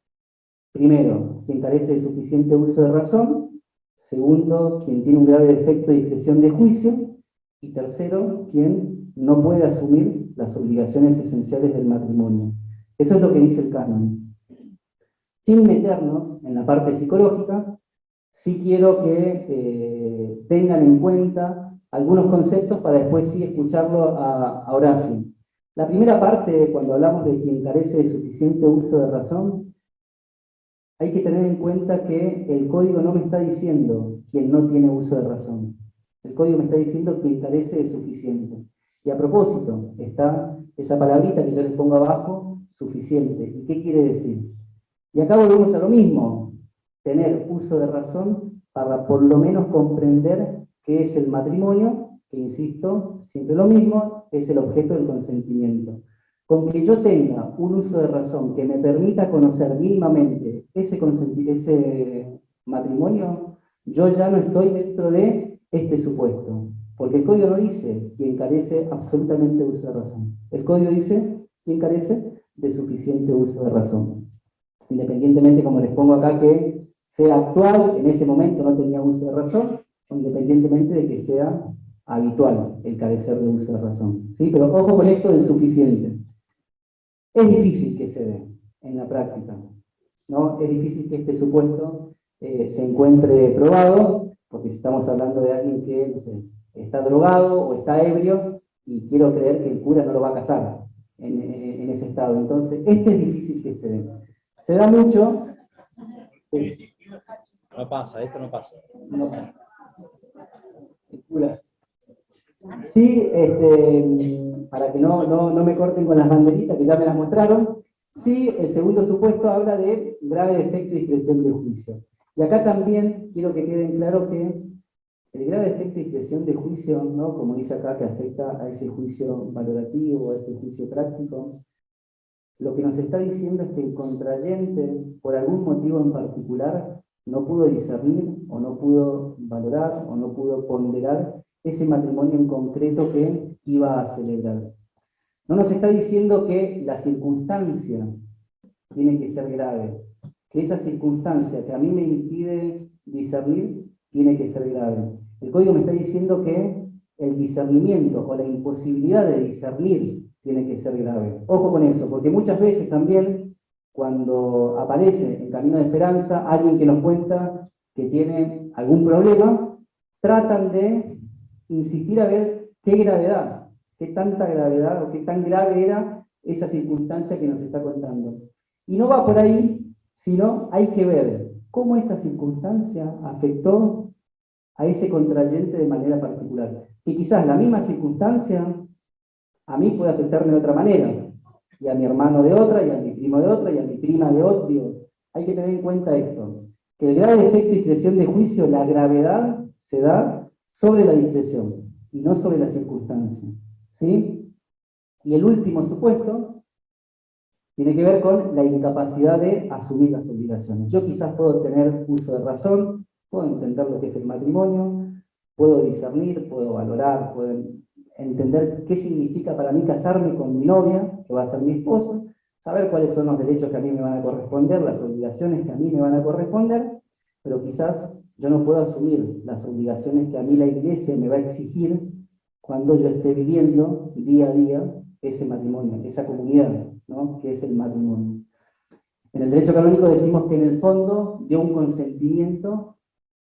primero, quien carece de suficiente uso de razón, segundo, quien tiene un grave defecto de discreción de juicio, y tercero, quien no puede asumir las obligaciones esenciales del matrimonio. Eso es lo que dice el canon. Sin meternos en la parte psicológica, sí quiero que tengan en cuenta algunos conceptos para después sí escucharlo a Horacio. La primera parte, cuando hablamos de quien carece de suficiente uso de razón, hay que tener en cuenta que el código no me está diciendo quien no tiene uso de razón. El código me está diciendo quien carece de suficiente. Y a propósito, está esa palabrita que yo les pongo abajo, suficiente. ¿Y qué quiere decir? Y acá volvemos a lo mismo, tener uso de razón para por lo menos comprender qué es el matrimonio, que insisto, siempre lo mismo, es el objeto del consentimiento. Con que yo tenga un uso de razón que me permita conocer mínimamente ese matrimonio, yo ya no estoy dentro de este supuesto. Porque el código no dice quien carece absolutamente de uso de razón. El código dice quien carece de suficiente uso de razón. Independientemente, como les pongo acá, que sea actual, en ese momento no tenía uso de razón, o independientemente de que sea habitual el carecer de uso de razón. ¿Sí? Pero ojo con esto del suficiente. Es difícil que se dé en la práctica, ¿no? Es difícil que este supuesto se encuentre probado, porque si estamos hablando de alguien que, no sé, está drogado o está ebrio, y quiero creer que el cura no lo va a casar en ese estado. Entonces, este es difícil que se dé. Se da mucho No pasa, esto no pasa. No. Sí, para que no me corten con las banderitas, que ya me las mostraron. Sí, el segundo supuesto habla de grave defecto y discreción de juicio. Y acá también quiero que quede claro que el grave defecto y discreción de juicio, ¿no? Como dice acá, que afecta a ese juicio valorativo, a ese juicio práctico, lo que nos está diciendo es que el contrayente, por algún motivo en particular, no pudo discernir, o no pudo valorar, o no pudo ponderar ese matrimonio en concreto que iba a celebrar. No nos está diciendo que la circunstancia tiene que ser grave, que esa circunstancia que a mí me impide discernir tiene que ser grave. El código me está diciendo que el discernimiento o la imposibilidad de discernir tiene que ser grave. Ojo con eso, porque muchas veces también cuando aparece en Camino de Esperanza alguien que nos cuenta que tiene algún problema, tratan de insistir a ver qué gravedad, qué tanta gravedad o qué tan grave era esa circunstancia que nos está contando. Y no va por ahí, sino hay que ver cómo esa circunstancia afectó a ese contrayente de manera particular. Que quizás la misma circunstancia a mí puede afectarme de otra manera, y a mi hermano de otra, y a mi primo de otra, y a mi prima de otra. Hay que tener en cuenta esto, que el grado de efecto y discreción de juicio, la gravedad se da sobre la discreción, y no sobre la circunstancia. ¿Sí? Y el último supuesto tiene que ver con la incapacidad de asumir las obligaciones. Yo quizás puedo tener uso de razón, puedo entender lo que es el matrimonio, puedo discernir, puedo valorar, puedo entender qué significa para mí casarme con mi novia, que va a ser mi esposa, saber cuáles son los derechos que a mí me van a corresponder, las obligaciones que a mí me van a corresponder, pero quizás yo no puedo asumir las obligaciones que a mí la Iglesia me va a exigir cuando yo esté viviendo día a día ese matrimonio, esa comunidad, ¿no? Que es el matrimonio. En el derecho canónico decimos que en el fondo dio un consentimiento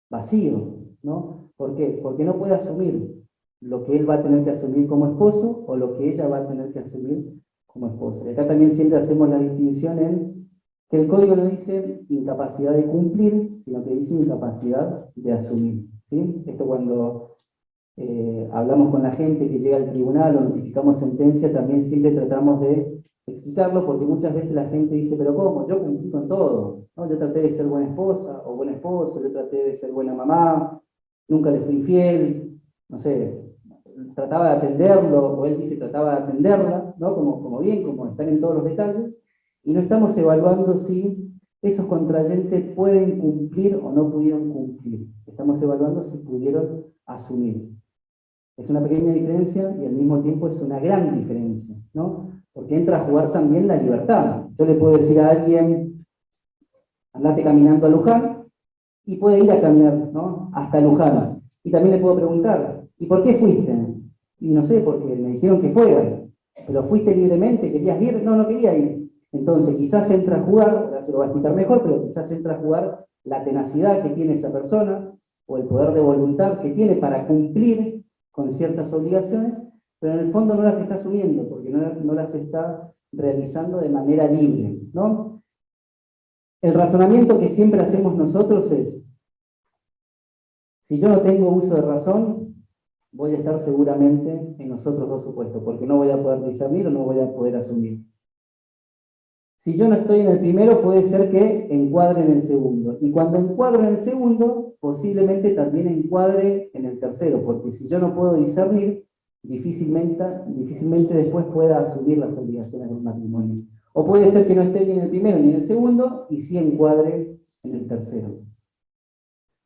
vacío, ¿no? ¿Por qué? Porque no puede asumir lo que él va a tener que asumir como esposo o lo que ella va a tener que asumir como esposa. Y acá también siempre hacemos la distinción en que el código no dice incapacidad de cumplir, sino que dice incapacidad de asumir, ¿sí? Esto cuando hablamos con la gente que llega al tribunal o notificamos sentencia, también siempre tratamos de explicarlo, porque muchas veces la gente dice, pero ¿cómo? Yo cumplí con todo, ¿no? Yo traté de ser buena esposa o buen esposo, yo traté de ser buena mamá, nunca le fui infiel, no sé, trataba de atenderlo, o él dice trataba de atenderla, ¿no? Como bien, como están en todos los detalles, y no estamos evaluando si esos contrayentes pueden cumplir o no pudieron cumplir. Estamos evaluando si pudieron asumir. Es una pequeña diferencia y al mismo tiempo es una gran diferencia, ¿no? Porque entra a jugar también la libertad. Yo le puedo decir a alguien, andate caminando a Luján, y puede ir a caminar, ¿no? Hasta Luján. Y también le puedo preguntar, ¿y por qué fuiste? Y no sé, porque me dijeron que fuera. ¿Pero fuiste libremente? ¿Querías ir? No, no quería ir. Entonces quizás entra a jugar, ahora se lo va a explicar mejor, pero quizás entra a jugar la tenacidad que tiene esa persona, o el poder de voluntad que tiene para cumplir con ciertas obligaciones, pero en el fondo no las está asumiendo, porque no las está realizando de manera libre, ¿no? El razonamiento que siempre hacemos nosotros es, si yo no tengo uso de razón, voy a estar seguramente en los otros dos supuestos, porque no voy a poder discernir o no voy a poder asumir. Si yo no estoy en el primero, puede ser que encuadre en el segundo. Y cuando encuadro en el segundo, posiblemente también encuadre en el tercero, porque si yo no puedo discernir, difícilmente después pueda asumir las obligaciones del matrimonio. O puede ser que no esté ni en el primero ni en el segundo, y sí encuadre en el tercero.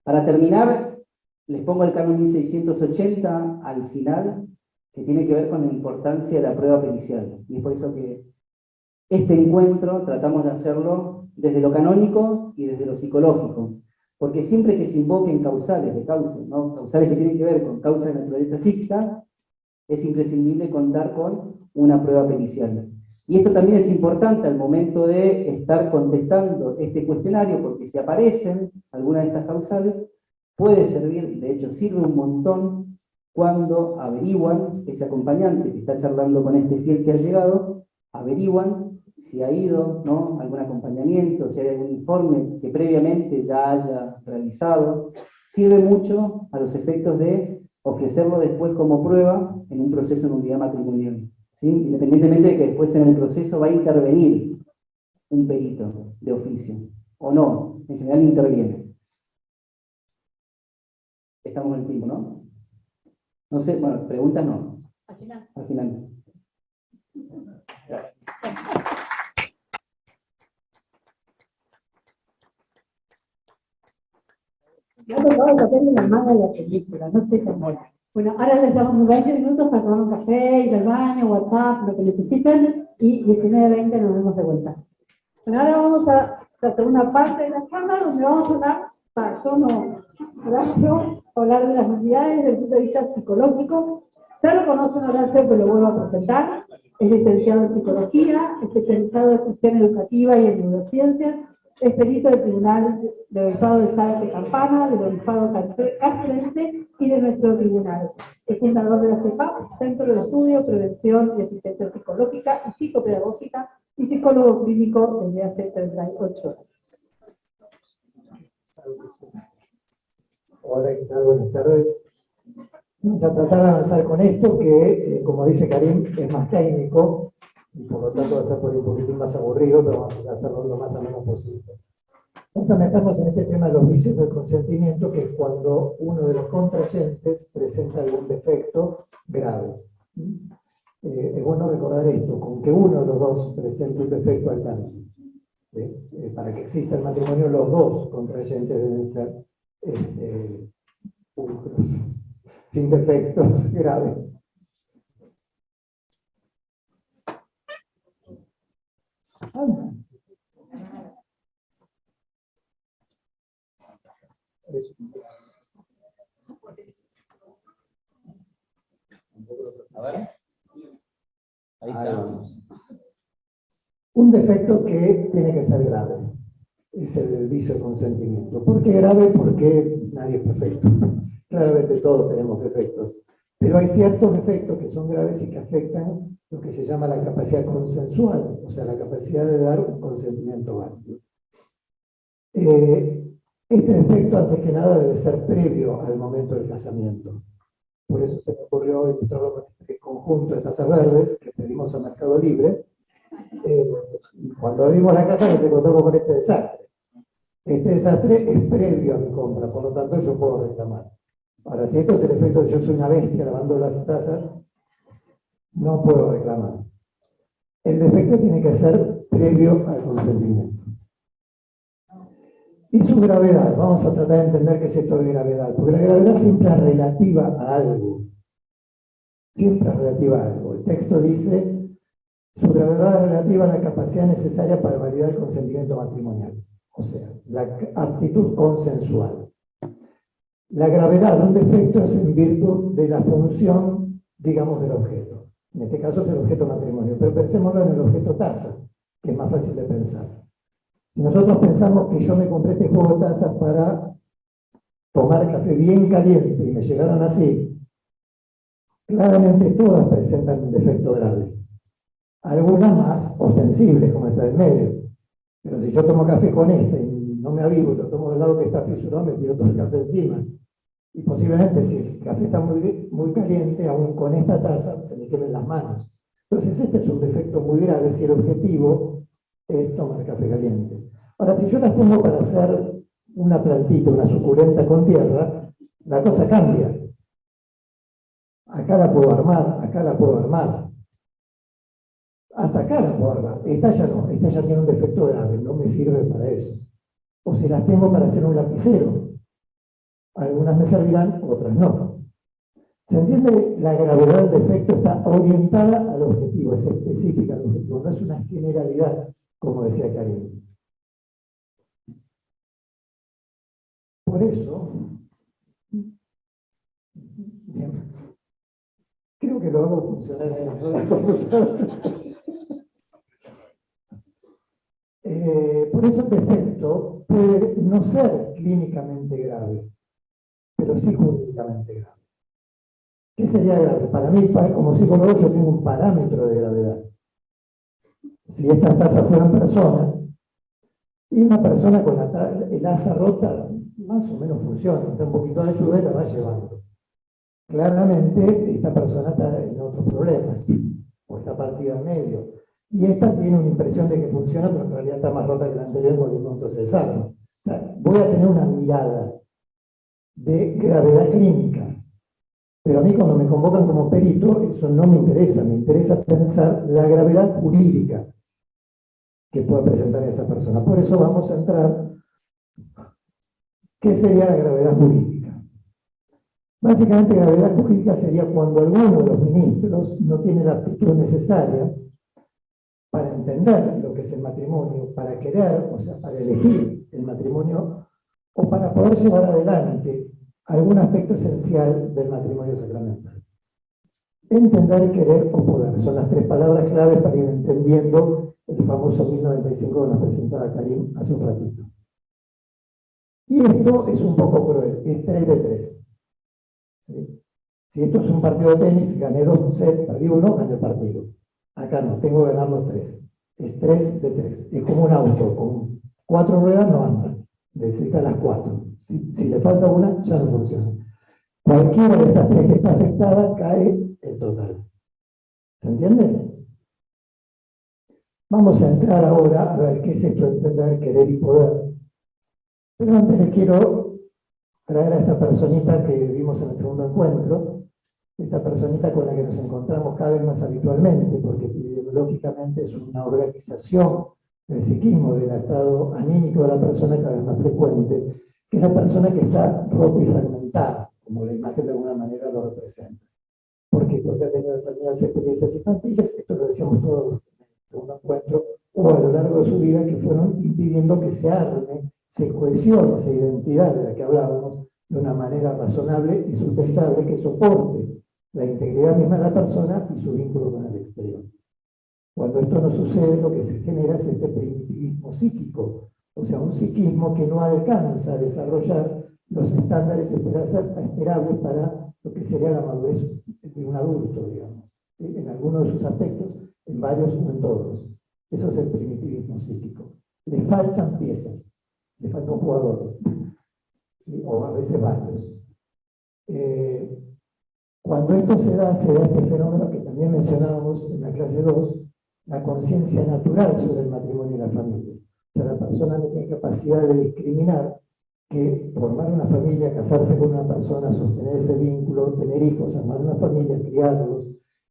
Para terminar, les pongo el canon 1680 al final, que tiene que ver con la importancia de la prueba pericial. Y es por eso que este encuentro tratamos de hacerlo desde lo canónico y desde lo psicológico, porque siempre que se invoquen causales de causa, ¿no? Causales que tienen que ver con causa de naturaleza psíquica, es imprescindible contar con una prueba pericial. Y esto también es importante al momento de estar contestando este cuestionario, porque si aparecen algunas de estas causales, puede servir, de hecho sirve un montón, cuando averiguan, ese acompañante que está charlando con este fiel que ha llegado, averiguan si ha ido, ¿no? Algún acompañamiento, si hay algún informe que previamente ya haya realizado, sirve mucho a los efectos de ofrecerlo después como prueba en un proceso de unidad matrimonial, ¿sí? Independientemente de que después en el proceso va a intervenir un perito de oficio, o no, en general interviene. Estamos en el tiempo, ¿no? No sé, bueno, preguntas no. Al final. Al final. Me ha tocado ponerle la mano a la película, no sé cómo. Bueno, ahora les damos 20 minutos para tomar un café, ir al baño, WhatsApp, lo que necesiten, y 19:20 nos vemos de vuelta. Bueno, ahora vamos a la segunda parte de la charla, donde vamos a hablar, yo no, Horacio, hablar de las unidades desde el punto de vista psicológico. Ya lo conocen Horacio, pero lo vuelvo a presentar. Es licenciado en psicología, especializado en gestión educativa y en neurociencias, es perito del Tribunal del Obispado de Estado de Campana, del Obispado Castrense y de nuestro tribunal. Es fundador de la CEPAP, Centro de Estudio, Prevención y Asistencia Psicológica y Psicopedagógica, y psicólogo clínico desde hace 38 años. Hola, ¿qué tal? Buenas tardes. Vamos a tratar de avanzar con esto que, como dice Karim, es más técnico y por lo tanto va a ser por un poquitín más aburrido, pero vamos a hacerlo lo más ameno posible. Vamos a meternos en este tema de los vicios del consentimiento, que es cuando uno de los contrayentes presenta algún defecto grave. Es bueno recordar esto, con que uno de los dos presente un defecto alcance. Para que exista el matrimonio, los dos contrayentes deben ser pulcros, sin defectos graves. A ver. Ahí estamos. Un defecto que tiene que ser grave es el vicio de consentimiento. ¿Por qué grave? Porque nadie es perfecto. Claramente todos tenemos defectos. Pero hay ciertos defectos que son graves y que afectan lo que se llama la capacidad consensual, o sea, la capacidad de dar un consentimiento válido. Este defecto, antes que nada, debe ser previo al momento del casamiento. Por eso se me ocurrió ilustrarlo con este conjunto de tazas verdes que pedimos a Mercado Libre. Cuando abrimos la caja nos encontramos con este desastre. Este desastre es previo a mi compra, por lo tanto yo puedo reclamar. Ahora, si esto es el efecto de yo soy una bestia lavando las tazas, no puedo reclamar. El defecto tiene que ser previo al consentimiento. Y su gravedad, vamos a tratar de entender qué es esto de gravedad, porque la gravedad siempre es relativa a algo. Siempre es relativa a algo. El texto dice, su gravedad es relativa a la capacidad necesaria para validar el consentimiento matrimonial. O sea, la aptitud consensual. La gravedad de un defecto es en virtud de la función, digamos, del objeto. En este caso es el objeto matrimonio, pero pensémoslo en el objeto taza, que es más fácil de pensar. Si nosotros pensamos que yo me compré este juego de tazas para tomar café bien caliente y me llegaron así, claramente todas presentan un defecto grave. Algunas más ostensibles, como esta del medio. Pero si yo tomo café con esta y no me avivo y lo tomo del lado que está fisurado, me tiro todo el café encima. Y posiblemente si el café está muy caliente, aún con esta taza se me quemen las manos. Entonces este es un defecto muy grave si el objetivo es tomar café caliente. Ahora, si yo las pongo para hacer una plantita, una suculenta con tierra, la cosa cambia. Acá la puedo armar, acá la puedo armar. Hasta acá la puedo armar. Esta ya no, esta ya tiene un defecto grave, no me sirve para eso. O si las tengo para hacer un lapicero. Algunas me servirán, otras no. ¿Se entiende? La gravedad del defecto está orientada al objetivo, es específica al objetivo, no es una generalidad, como decía Karim. Por eso, bien, creo que lo hago funcionar en la computadora. Por eso el defecto puede no ser clínicamente grave, pero sí jurídicamente grave. ¿Qué sería grave? Para mí, como psicólogo, yo tengo un parámetro de gravedad. si estas tazas fueran personas, y una persona con el asa rota más o menos funciona, está un poquito de ayuda y la va llevando. Claramente esta persona está en otros problemas, o está partida en medio. Y esta tiene una impresión de que funciona, pero en realidad está más rota que la anterior porque pronto se desarma. O sea, voy a tener una mirada de gravedad clínica, pero a mí cuando me convocan como perito, eso no me interesa pensar la gravedad jurídica que pueda presentar esa persona. Por eso vamos a entrar, ¿qué sería la gravedad jurídica? Básicamente, gravedad jurídica sería cuando alguno de los ministros no tiene la aptitud necesaria para entender lo que es el matrimonio, para querer, o sea, para elegir el matrimonio, o para poder llevar adelante algún aspecto esencial del matrimonio sacramental. Entender, querer o poder son las tres palabras claves para ir entendiendo el famoso 1095 que nos presentaba Karim hace un ratito. Y esto es un poco cruel, es 3 de 3. ¿Sí? Si esto es un partido de tenis, gané 2 sets, perdí 1, gané el partido. Acá no, tengo que ganar los 3. Es 3 de 3. Es como un auto, con 4 ruedas no anda. Necesita las 4. Si le falta una, ya no funciona. Cualquiera de estas 3 que está afectada, cae el total. ¿Se entiende? Vamos a entrar ahora a ver qué es esto de entender, querer y poder. Pero antes les quiero traer a esta personita que vimos en el segundo encuentro, esta personita con la que nos encontramos cada vez más habitualmente, porque epidemiológicamente es una organización del psiquismo, del estado anímico de la persona cada vez más frecuente, que es la persona que está rota y fragmentada, como la imagen de alguna manera lo representa. ¿Por qué? Porque ha tenido determinadas experiencias infantiles, esto lo decíamos todos en un encuentro, o a lo largo de su vida, que fueron impidiendo que se arme, se cohesione esa identidad de la que hablábamos de una manera razonable y sustentable que soporte la integridad misma de la persona y su vínculo con el exterior. Cuando esto no sucede, lo que se genera es este primitivismo psíquico, o sea, un psiquismo que no alcanza a desarrollar los estándares esperables para lo que sería la madurez de un adulto, digamos, ¿sí? En algunos de sus aspectos, en varios o en todos. Eso es el primitivismo psíquico. Le faltan piezas, le falta un jugador, ¿sí? O a veces varios. Cuando esto se da este fenómeno que también mencionábamos en la clase 2, la conciencia natural sobre el matrimonio y la familia. O sea, la persona no tiene capacidad de discriminar que formar una familia, casarse con una persona, sostener ese vínculo, tener hijos, armar una familia, criarlos,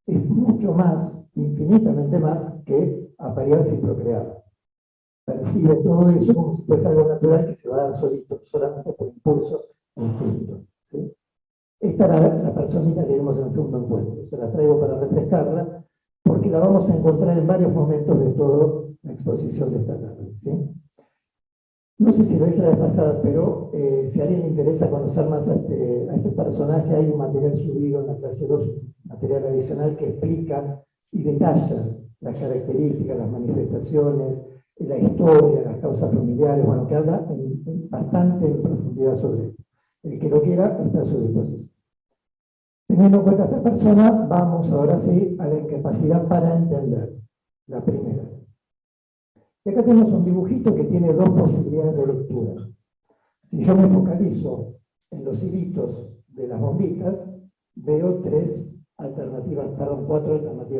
es mucho más, infinitamente más, que aparearse y procrear. Percibe todo eso como si fuese algo natural que se va a dar solito, solamente por impulso e instinto. ¿Sí? Esta era la personita que vimos en el segundo encuentro. Se la traigo para refrescarla, porque la vamos a encontrar en varios momentos de toda la exposición de esta tarde. ¿Sí? No sé si lo dije la vez pasada, pero si a alguien le interesa conocer más a este personaje, hay un material subido en la clase 2, material adicional que explica y detalla las características, las manifestaciones, la historia, las causas familiares, bueno, que habla bastante en profundidad sobre esto. El que lo quiera está a su disposición. Teniendo en cuenta a esta persona, vamos ahora sí a la incapacidad para entender. La primera. Y acá tenemos un dibujito que tiene 2 posibilidades de lectura. Si yo me focalizo en los hilitos de las bombitas, veo 4 alternativas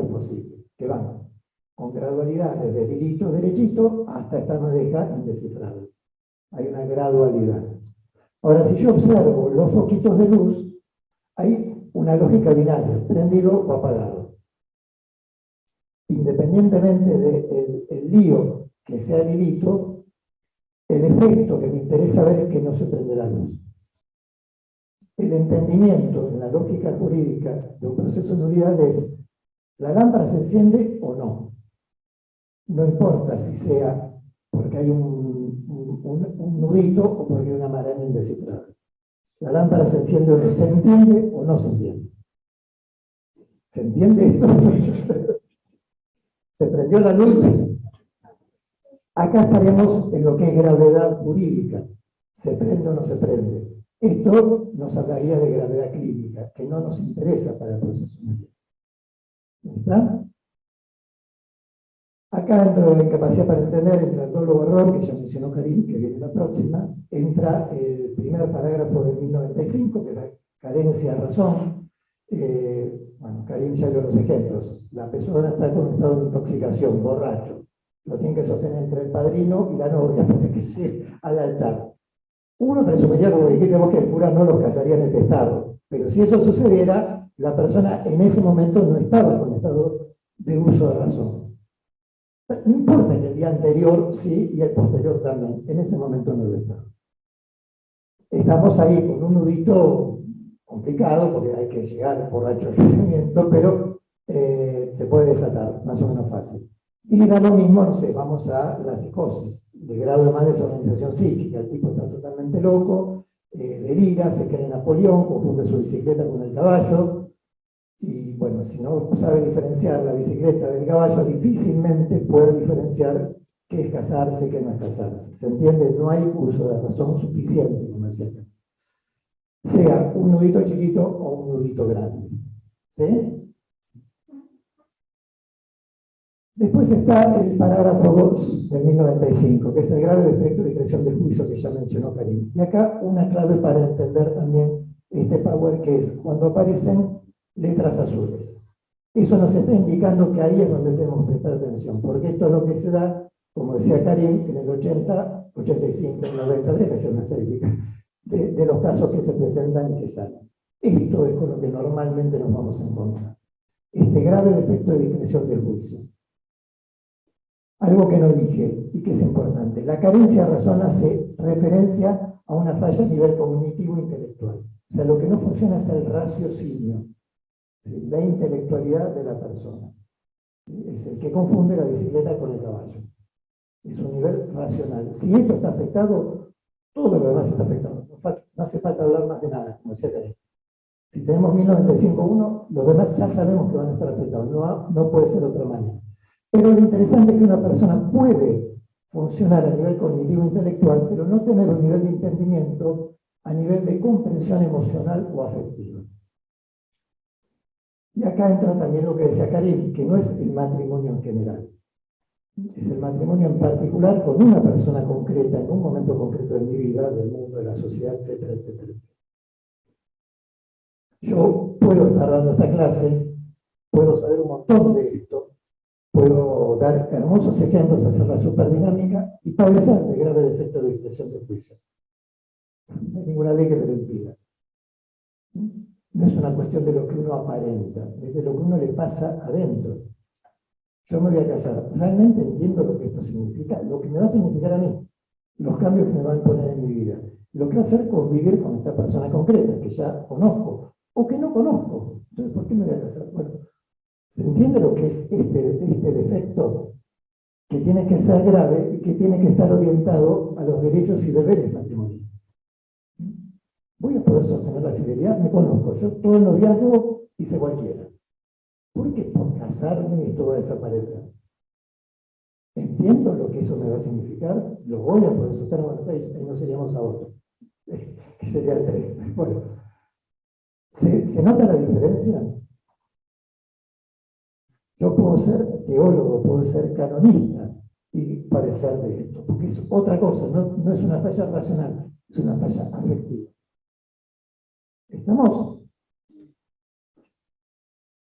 posibles, que van con gradualidad desde el hilito derechito hasta esta madeja indescifrable. Hay una gradualidad. Ahora, si yo observo los foquitos de luz, hay una lógica binaria, prendido o apagado. Independientemente del lío que sea el hilito, el efecto que me interesa ver es que no se prende la luz. El entendimiento en la lógica jurídica de un proceso de nulidad es: ¿la lámpara se enciende o no? No importa si sea porque hay un nudito o porque hay una maraña indescifrable. La lámpara se enciende o no, ¿se entiende o no se entiende? ¿Se entiende esto? ¿Se prendió la luz? Acá estaremos en lo que es gravedad jurídica. ¿Se prende o no se prende? Esto nos hablaría de gravedad clínica, que no nos interesa para el proceso. ¿Está? Acá dentro de la incapacidad para entender, entra el dolo error, que ya mencionó Karim, que viene la próxima, entra el primer parágrafo de 1095, que es la carencia de razón. Bueno, Karim ya dio los ejemplos. La persona está con un estado de intoxicación, borracho. Lo tiene que sostener entre el padrino y la novia para que llegue al altar. Uno presumiría, como dijiste vos, que el cura no los casaría en este estado. Pero si eso sucediera, la persona en ese momento no estaba con estado de uso de razón. No importa que el día anterior sí y el posterior también, en ese momento no lo está. Estamos ahí con un nudito complicado, porque hay que llegar borracho al crecimiento, pero se puede desatar, más o menos fácil. Y da lo mismo, no sé, vamos a la psicosis, de grado de más desorganización psíquica, el tipo está totalmente loco, delira, se cree Napoleón, confunde su bicicleta con el caballo, y bueno, si no sabe diferenciar la bicicleta del caballo, difícilmente puede diferenciar qué es casarse y qué no es casarse. ¿Se entiende? No hay uso de razón suficiente, como decía acá. Sea un nudito chiquito o un nudito grande. ¿Sí? Después está el parágrafo 2 de 1095, que es el grave defecto de discreción del juicio que ya mencionó Karim. Y acá una clave para entender también este power, que es cuando aparecen letras azules. Eso nos está indicando que ahí es donde tenemos que prestar atención, porque esto es lo que se da, como decía Karim, en el 80, 85, 90, debe ser una estadística, de los casos que se presentan y que salen. Esto es con lo que normalmente nos vamos a encontrar. Este grave defecto de discreción del juicio. Algo que no dije y que es importante. La carencia de razón hace referencia a una falla a nivel cognitivo e intelectual. O sea, lo que no funciona es el raciocinio, ¿sí? La intelectualidad de la persona. Es el que confunde la bicicleta con el caballo. Es un nivel racional. Si esto está afectado, todo lo demás está afectado. No hace falta hablar más de nada, como decía Teresa. Si tenemos 1095.1, los demás ya sabemos que van a estar afectados. No puede ser de otra manera. Pero lo interesante es que una persona puede funcionar a nivel cognitivo e intelectual, pero no tener un nivel de entendimiento a nivel de comprensión emocional o afectiva. Y acá entra también lo que decía Karim, que no es el matrimonio en general. Es el matrimonio en particular con una persona concreta, en un momento concreto de mi vida, del mundo, de la sociedad, etcétera, etcétera. Yo puedo estar dando esta clase, puedo saber un montón de esto, puedo dar hermosos ejemplos, hacerla súper dinámica y padecer de grave defecto de discreción de juicio. No hay ninguna ley que me lo impida. No es una cuestión de lo que uno aparenta, es de lo que uno le pasa adentro. Yo me voy a casar, realmente entiendo lo que esto significa, lo que me va a significar a mí, los cambios que me van a poner en mi vida, lo que va a hacer convivir con esta persona concreta, que ya conozco, o que no conozco. Entonces, ¿por qué me voy a casar? Bueno, ¿se entiende lo que es este defecto? Que tiene que ser grave y que tiene que estar orientado a los derechos y deberes matrimoniales. Voy a poder sostener la fidelidad, me conozco, yo todo el noviazgo hice cualquiera. ¿Por qué por casarme esto va a desaparecer? Entiendo lo que eso me va a significar, lo voy a poder sostener, bueno, ahí no seríamos a otro, que sería el 3. Bueno, ¿se nota la diferencia? Yo puedo ser teólogo, puedo ser canonista y padecer de esto, porque es otra cosa, no es una falla racional, es una falla afectiva. ¿Estamos?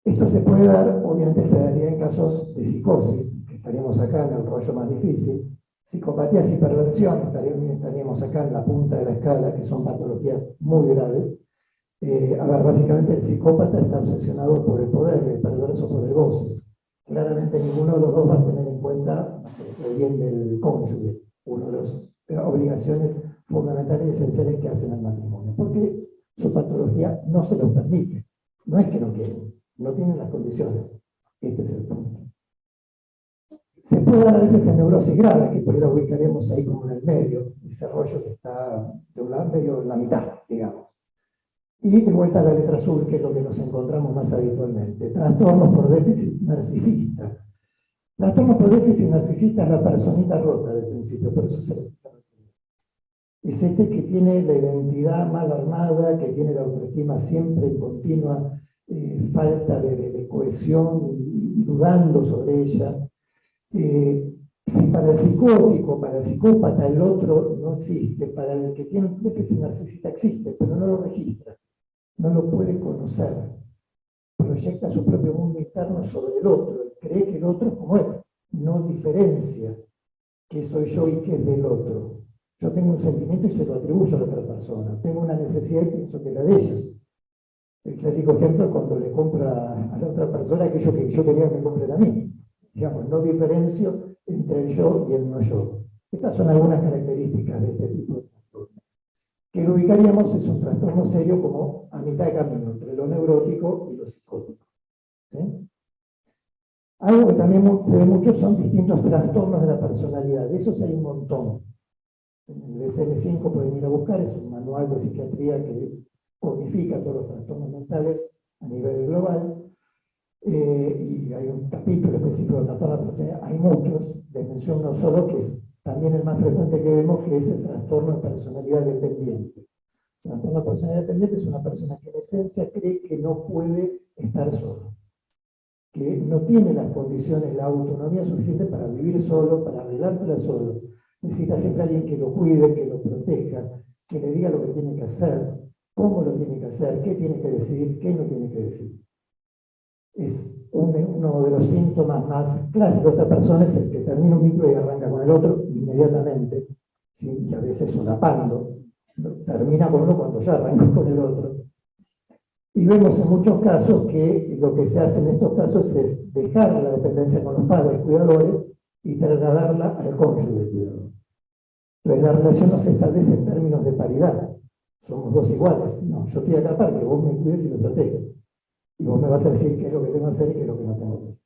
Esto se puede dar, obviamente se daría en casos de psicosis, que estaríamos acá en el rollo más difícil, psicopatías y perversión, estaríamos acá en la punta de la escala, que son patologías muy graves. A ver, básicamente el psicópata está obsesionado por el poder y el perverso por el goce. Claramente ninguno de los dos va a tener en cuenta el bien del cónyuge, una de las obligaciones fundamentales y esenciales que hacen al matrimonio, porque su patología no se lo permite. No es que no quieren, no tienen las condiciones. Este es el punto. Se puede dar a veces en neurosis grave, que por ahí la ubicaremos ahí como en el medio, ese rollo que está de un lado medio en la mitad, digamos. Y de vuelta a la letra azul, que es lo que nos encontramos más habitualmente. Trastornos por déficit narcisista. Trastornos por déficit narcisista es la personita rota del principio, por eso se les está refiriendo. Es este que tiene la identidad mal armada, que tiene la autoestima siempre en continua falta de cohesión, dudando sobre ella. Si para el psicótico, para el psicópata, el otro no existe, para el que tiene un déficit narcisista existe, pero no lo registra, no lo puede conocer, proyecta su propio mundo interno sobre el otro, y cree que el otro es como él, no diferencia qué soy yo y qué es del otro. Yo tengo un sentimiento y se lo atribuyo a la otra persona, tengo una necesidad y pienso que es la de ellos. El clásico ejemplo es cuando le compra a la otra persona aquello que yo quería que me compren a mí. Digamos, no diferencio entre el yo y el no yo. Estas son algunas características de este tipo de trastorno. Que lo ubicaríamos es un trastorno serio como a mitad de camino entre lo neurótico y lo psicótico. ¿Sí? Algo que también se ve mucho son distintos trastornos de la personalidad. De esos hay un montón. En el DSM-5 pueden ir a buscar, es un manual de psiquiatría que codifica todos los trastornos mentales a nivel global. Y hay un capítulo específico de trastorno de la personalidad. Hay muchos, les menciono uno solo que es también el más frecuente que vemos, que es el trastorno de personalidad dependiente. El trastorno de personalidad dependiente es una persona que en esencia cree que no puede estar solo, que no tiene las condiciones, la autonomía suficiente para vivir solo, para arreglársela solo. Necesita siempre alguien que lo cuide, que lo proteja, que le diga lo que tiene que hacer, cómo lo tiene que hacer, qué tiene que decidir, qué no tiene que decidir. Es uno de los síntomas más clásicos de esta persona es el que termina un vínculo y arranca con el otro inmediatamente, ¿sí? Y a veces solapando, termina con uno cuando ya arrancó con el otro. Y vemos en muchos casos que lo que se hace en estos casos es dejar la dependencia con los padres cuidadores y trasladarla al cónyuge cuidador. Entonces la relación no se establece en términos de paridad. Somos dos iguales. No, yo estoy acá para que vos me cuides y me protejas. Y vos me vas a decir qué es lo que tengo que hacer y qué es lo que no tengo que hacer.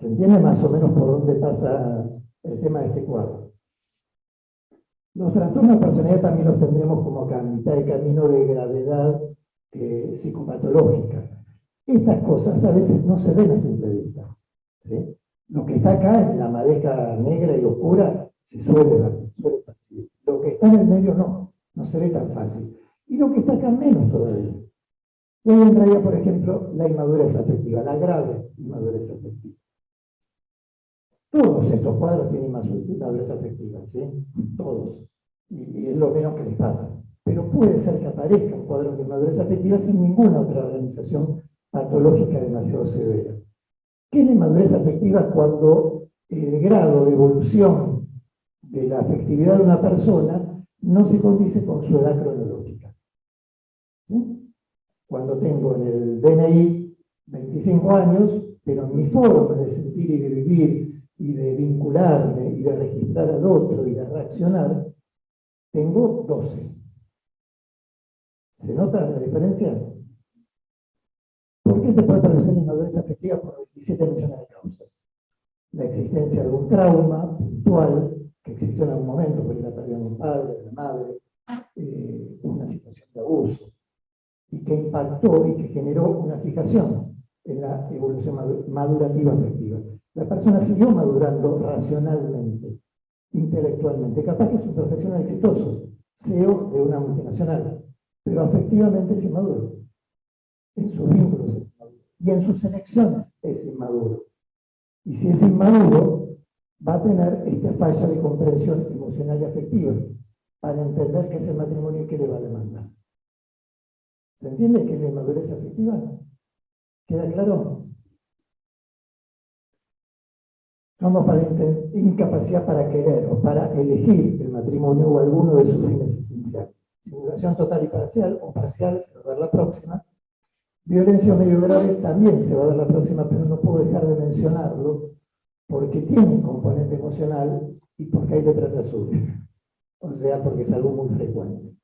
¿Se entiende más o menos por dónde pasa el tema de este cuadro? Los trastornos de personalidad también los tendremos como que a mitad de camino de gravedad psicopatológica. Estas cosas a veces no se ven a simple vista, ¿sí? Lo que está acá en la madeja negra y oscura se suele ver, se suele percibir. Lo que está en el medio no se ve tan fácil. Y lo que está acá menos todavía. Y ahí entraría, por ejemplo, la inmadurez afectiva, la grave inmadurez afectiva. Todos estos cuadros tienen inmadurez afectiva, ¿sí? Todos. Y es lo menos que les pasa. Pero puede ser que aparezca un cuadro de inmadurez afectiva sin ninguna otra organización patológica demasiado severa. ¿Qué es la inmadurez afectiva? Cuando el grado de evolución de la afectividad de una persona no se condice con su edad cronológica. ¿Sí? Cuando tengo en el DNI 25 años, pero en mi forma de sentir y de vivir y de vincularme y de registrar al otro y de reaccionar, tengo 12. ¿Se nota la diferencia? ¿Por qué se puede producir inmadurez afectiva? Por 27 millones de causas. La existencia de un trauma puntual que existió en algún momento, porque la pérdida de un padre, de una madre, una situación de abuso, y que impactó y que generó una fijación en la evolución madurativa afectiva. La persona siguió madurando racionalmente, intelectualmente. Capaz que es un profesional exitoso, CEO de una multinacional, pero afectivamente es inmaduro. En sus vínculos es inmaduro. Y en sus elecciones es inmaduro. Y si es inmaduro, va a tener esta falla de comprensión emocional y afectiva para entender qué es el matrimonio y qué le va a demandar. ¿Se entiende qué es la inmadurez afectiva? ¿Queda claro? Vamos para incapacidad para querer o para elegir el matrimonio o alguno de sus fines esenciales. Simulación total y parcial o parcial se va a ver la próxima. Violencia medio grave también se va a ver la próxima, pero no puedo dejar de mencionarlo porque tiene un componente emocional y porque hay letras azules. O sea, porque es algo muy frecuente.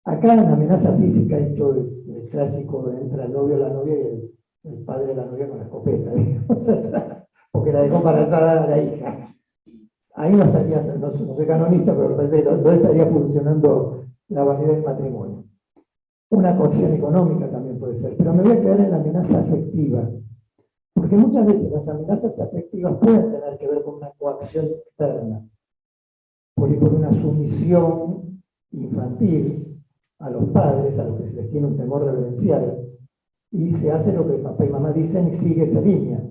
Acá en amenaza física, esto es el clásico, entra el novio o la novia y el padre de la novia con la escopeta, digamos, atrás, porque la dejó embarazada a la hija. Ahí no estaría, no soy canonista, pero me parece que no estaría funcionando la validez del matrimonio. Una coacción económica también puede ser, pero me voy a quedar en la amenaza afectiva, porque muchas veces las amenazas afectivas pueden tener que ver con una coacción externa, por una sumisión infantil a los padres, a los que se les tiene un temor reverencial, y se hace lo que papá y mamá dicen y sigue esa línea.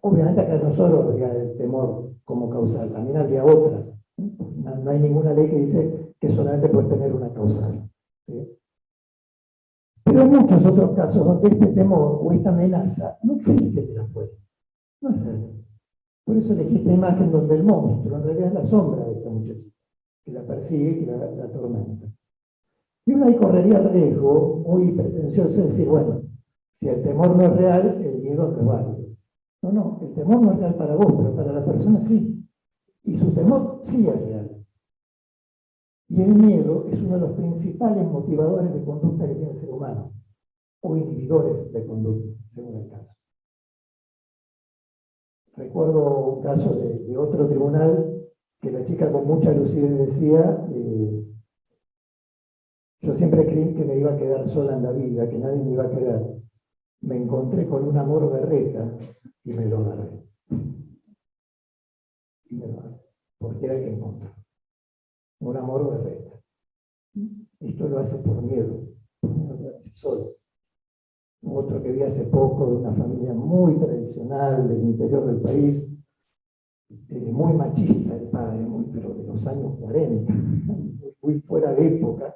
Obviamente acá no solo habría el temor como causal, también habría otras. No hay ninguna ley que dice que solamente puedes tener una causal. ¿Sí? Pero hay muchos otros casos donde este temor o esta amenaza no existe de afuera. No es real. Por eso elegí esta imagen donde el monstruo en realidad es la sombra de esta muchachita, que la persigue y la atormenta. Y uno ahí correría el riesgo muy pretencioso de decir, bueno, si el temor no es real, el miedo no es válido. No, no, el temor no es real para vos, pero para la persona sí. Y su temor sí es real. Y el miedo es uno de los principales motivadores de conducta que tiene el ser humano, o inhibidores de conducta, según el caso. Recuerdo un caso de otro tribunal que la chica con mucha lucidez decía, yo siempre creí que me iba a quedar sola en la vida, que nadie me iba a querer. Me encontré con un amor berreta y me lo agarré. Y me lo agarré, porque era el que encontró. Un amor berreta. Esto lo hace por miedo de quedarse solo. Otro que vi hace poco de una familia muy tradicional del interior del país, muy machista el padre, pero de los años 40, muy fuera de época.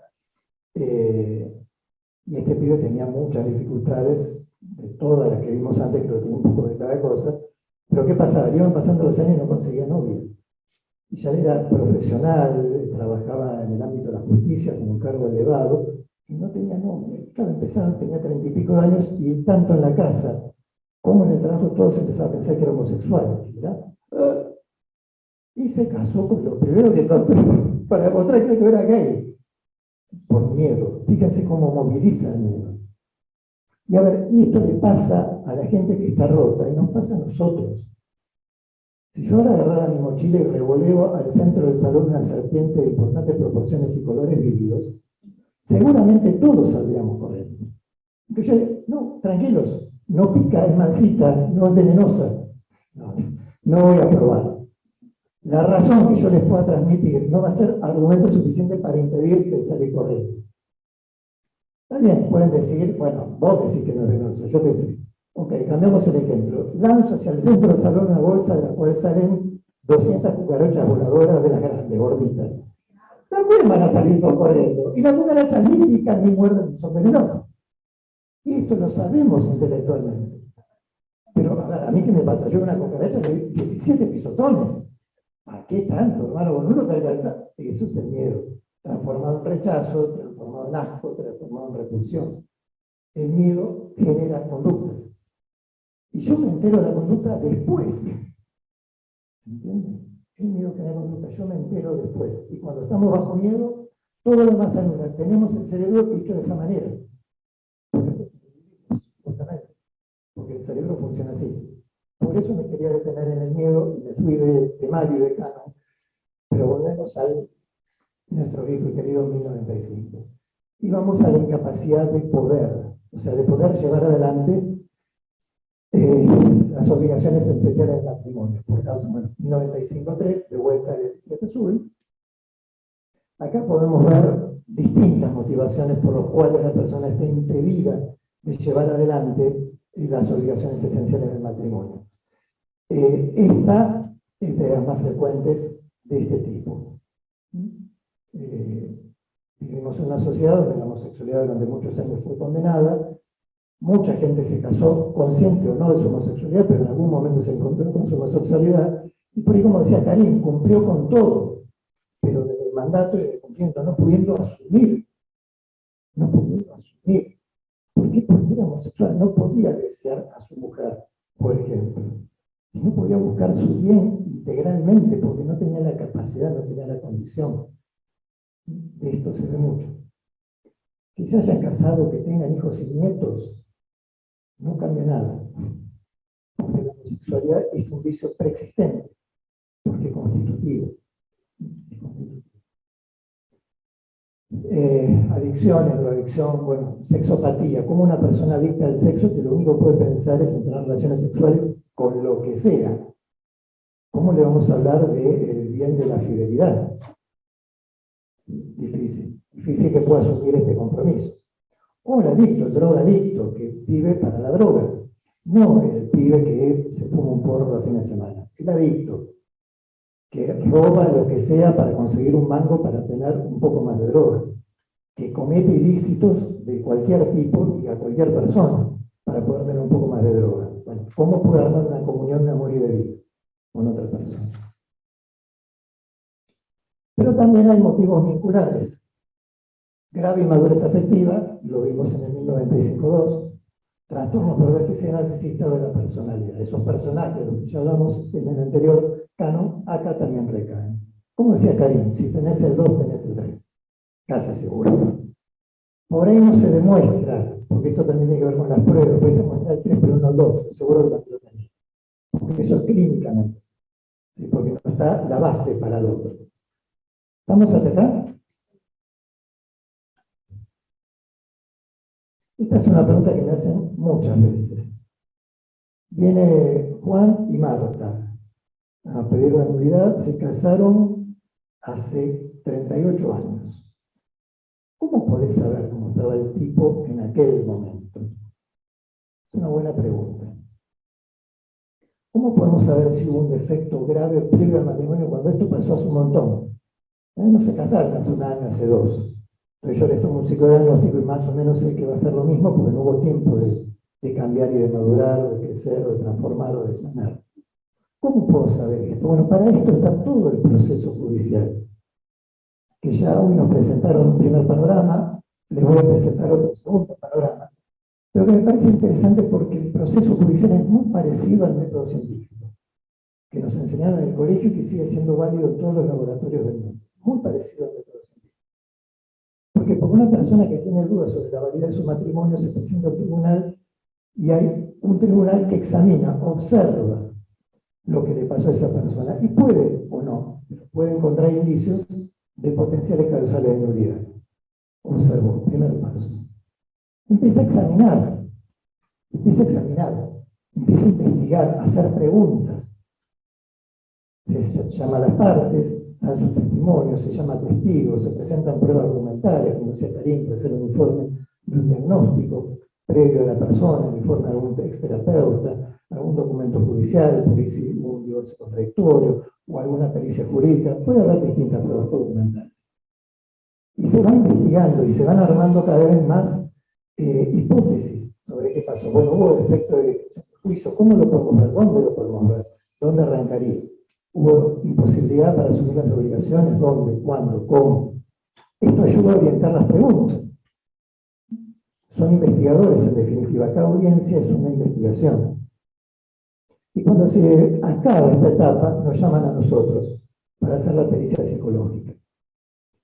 Y este pibe tenía muchas dificultades, de todas las que vimos antes, creo que tenía un poco de cada cosa. Pero ¿qué pasaba? Iban pasando los años y no conseguía novia. Y ya era profesional, trabajaba en el ámbito de la justicia con un cargo elevado, y no tenía novia. Claro, empezaba, tenía 30 y pico de años, y tanto en la casa como en el trabajo todos empezaban a pensar que era homosexual, ¿verdad? Y se casó con lo primero que encontró para demostrar que era gay. Por miedo. Fíjense cómo moviliza el miedo. Y a ver, y esto le pasa a la gente que está rota, y nos pasa a nosotros. Si yo ahora agarrara mi mochila y revoleo al centro del salón una serpiente de importantes proporciones y colores vívidos, seguramente todos saldríamos corriendo. Porque yo le, no, tranquilos, no pica, es mansita, no es venenosa. No, no voy a probar. La razón que yo les pueda transmitir no va a ser argumento suficiente para impedir que salga corriendo. También pueden decir, bueno, vos decís que no es venenosa, yo qué sé. Ok, cambiamos el ejemplo. Lanzo hacia el centro del salón una bolsa de la cual salen 200 cucarachas voladoras de las grandes, gorditas. También van a salir corriendo. Y las cucarachas ni pican, ni muerden, ni son venenosas. Y esto lo sabemos intelectualmente. Pero a ver, ¿a mí qué me pasa? Yo una cucaracha le doy 17 pisotones. ¿A qué tanto, hermano? Boludo, eso es el miedo. Transformado en rechazo, transformado en asco, transformado en repulsión. El miedo genera conductas. Y yo me entero de la conducta después. ¿Entienden? El miedo genera conducta, yo me entero después. Y cuando estamos bajo miedo, todo lo demás anula. Tenemos el cerebro hecho de esa manera. Porque el cerebro funciona así. Por eso me quería detener en el miedo, y me fui de temario y de canon. Pero volvemos al nuestro viejo y querido 1095. Y vamos a la incapacidad de poder, o sea, de poder llevar adelante las obligaciones esenciales del matrimonio. Por causa, bueno, 1095.3, de vuelta al etiqueta azul. Acá podemos ver distintas motivaciones por las cuales la persona está impedida de llevar adelante las obligaciones esenciales del matrimonio. Esta es de las más frecuentes de este tipo. Vivimos en una sociedad donde la homosexualidad durante muchos años fue condenada. Mucha gente se casó, consciente o no de su homosexualidad, pero en algún momento se encontró con su homosexualidad. Y por ahí, como decía Karim, cumplió con todo, pero desde el mandato y de cumplimiento, no pudiendo asumir. No pudiendo asumir. ¿Por qué? Porque era homosexual, no podía desear a su mujer, por ejemplo. Y no podía buscar su bien integralmente porque no tenía la capacidad, no tenía la condición. De esto se ve mucho. Que se hayan casado, que tengan hijos y nietos, no cambia nada. Porque la homosexualidad es un vicio preexistente, porque es constitutivo. Adicciones, drogadicción, bueno, sexopatía. Como una persona adicta al sexo que lo único que puede pensar es en tener relaciones sexuales con lo que sea. ¿Cómo le vamos a hablar del bien de la fidelidad? Difícil que pueda asumir este compromiso. O el adicto, el drogadicto, que vive para la droga. No el pibe pibe que se fuma un porro a fin de semana. El adicto, que roba lo que sea para conseguir un mango para tener un poco más de droga, que comete ilícitos de cualquier tipo y a cualquier persona para poder tener un poco más de droga. Bueno, ¿cómo puede armar una comunión de amor y de vida con otra persona? Pero también hay motivos vinculares. Grave inmadurez afectiva, lo vimos en el 1995-2, trastornos por déficit narcisista de la personalidad. Esos personajes, de los que ya hablamos en el anterior canon, acá también recaen. Como decía Karim, si tenés el 2, tenés el 3. Casi seguro. Por ahí no se demuestra, porque esto también tiene que ver con las pruebas, puede demostrar el 3, pero no el 2, seguro que lo tenés. Porque eso es clínicamente, ¿sí? Porque no está la base para el otro. ¿Vamos hasta acá? Esta es una pregunta que me hacen muchas veces. Viene Juan y Marta a pedir la nulidad, se casaron hace 38 años. ¿Cómo podés saber cómo estaba el tipo en aquel momento? Es una buena pregunta. ¿Cómo podemos saber si hubo un defecto grave previo al matrimonio cuando esto pasó hace un montón? No se casaron hace un año, hace 2. Pero yo les tomo un psicodiagnóstico y más o menos sé que va a ser lo mismo porque no hubo tiempo de cambiar y de madurar, de crecer, de transformar o de sanar. ¿Cómo puedo saber esto? Bueno, para esto está todo el proceso judicial. Que ya hoy nos presentaron un primer panorama, les voy a presentar otro segundo panorama. Pero que me parece interesante porque el proceso judicial es muy parecido al método científico, que nos enseñaron en el colegio y que sigue siendo válido en todos los laboratorios del mundo. Muy parecido al método científico. Porque una persona que tiene dudas sobre la validez de su matrimonio se presenta al tribunal y hay un tribunal que examina, observa lo que le pasó a esa persona y puede o no, pero puede encontrar indicios de potenciales causales de nulidad. Observó, primer paso. Empieza a examinar, empieza a investigar, a hacer preguntas. Se llama a las partes, dan sus testimonios, se llama testigos, se presentan pruebas documentales, como decía Karim, puede ser un informe de un diagnóstico previo a la persona, un informe de algún exterapeuta, algún documento judicial, un divorcio contradictorio, o alguna pericia jurídica, puede haber distintas pruebas documentales. Y se van investigando y se van armando cada vez más hipótesis sobre qué pasó. Bueno, hubo defecto de juicio, ¿cómo lo podemos ver? ¿Dónde lo podemos ver? ¿Dónde arrancaría? Hubo imposibilidad para asumir las obligaciones, ¿dónde? ¿Cuándo? ¿Cómo? Esto ayuda a orientar las preguntas. Son investigadores, en definitiva. Cada audiencia es una investigación. Y cuando se acaba esta etapa, nos llaman a nosotros para hacer la pericia psicológica.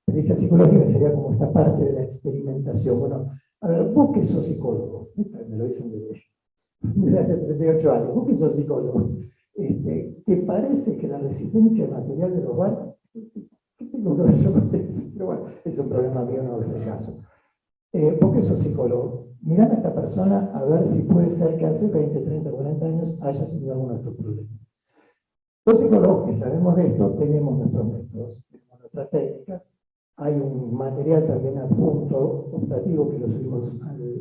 Pericia psicológica sería como esta parte de la experimentación. Bueno, a ver, vos que sos psicólogo, me lo dicen desde hace 38 años, vos que sos psicólogo, ¿te parece que la resistencia material de los barcos? ¿Qué tengo que ver yo con eso? Pero bueno, es un problema mío, no es el caso. Vos que sos psicólogo, mirá a esta persona a ver si puede ser que hace 20, 30, 40 años haya tenido alguno de estos problemas. Los psicólogos que sabemos de esto tenemos nuestros métodos, tenemos nuestras técnicas. Hay un material también adjunto optativo que lo subimos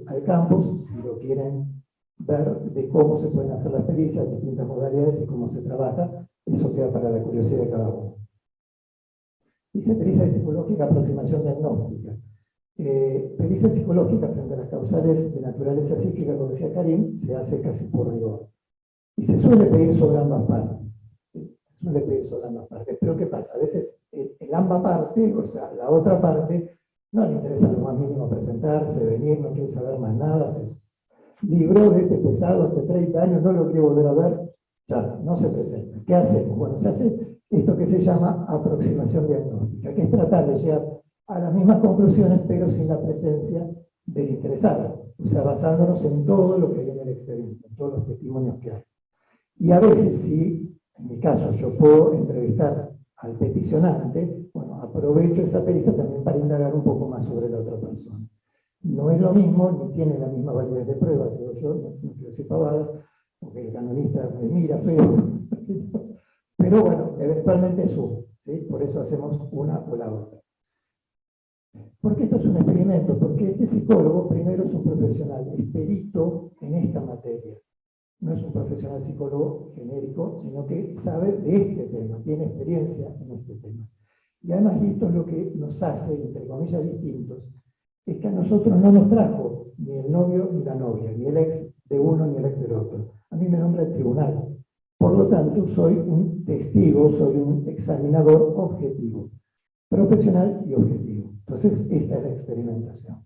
al campus, si lo quieren ver de cómo se pueden hacer las pericias, distintas modalidades y cómo se trabaja, eso queda para la curiosidad de cada uno. Dice pericia psicológica, aproximación diagnóstica. Pericia psicológica frente a las causales de naturaleza psíquica, como decía Karim, se hace casi por rigor. Y se suele pedir sobre ambas partes. ¿Sí? Se suele pedir sobre ambas partes. Pero ¿qué pasa? A veces el ambas partes, o sea, la otra parte, no le interesa lo más mínimo presentarse, venir, no quiere saber más nada, se libró de este pesado hace 30 años, no lo quiere volver a ver, ya, no se presenta. ¿Qué hacemos? Bueno, se hace esto que se llama aproximación diagnóstica, que es tratar de llegar a las mismas conclusiones, pero sin la presencia del interesado, o sea, basándonos en todo lo que hay en el expediente, en todos los testimonios que hay. Y a veces, si en mi caso yo puedo entrevistar al peticionante, bueno, aprovecho esa pericia también para indagar un poco más sobre la otra persona. No es lo mismo, ni tiene la misma validez de prueba, creo yo, no quiero decir pavadas, porque el canonista me mira feo, pero bueno, eventualmente sube, ¿sí? Por eso hacemos una o la otra. Porque esto es un experimento, porque este psicólogo primero es un profesional, es perito en esta materia. no es un profesional psicólogo genérico, sino que sabe de este tema, tiene experiencia en este tema. Y además esto es lo que nos hace, entre comillas, distintos, es que a nosotros no nos trajo ni el novio ni la novia, ni el ex de uno ni el ex del otro. A mí me nombra el tribunal. Por lo tanto, soy un testigo, soy un examinador objetivo, profesional y objetivo. Entonces, esta es la experimentación.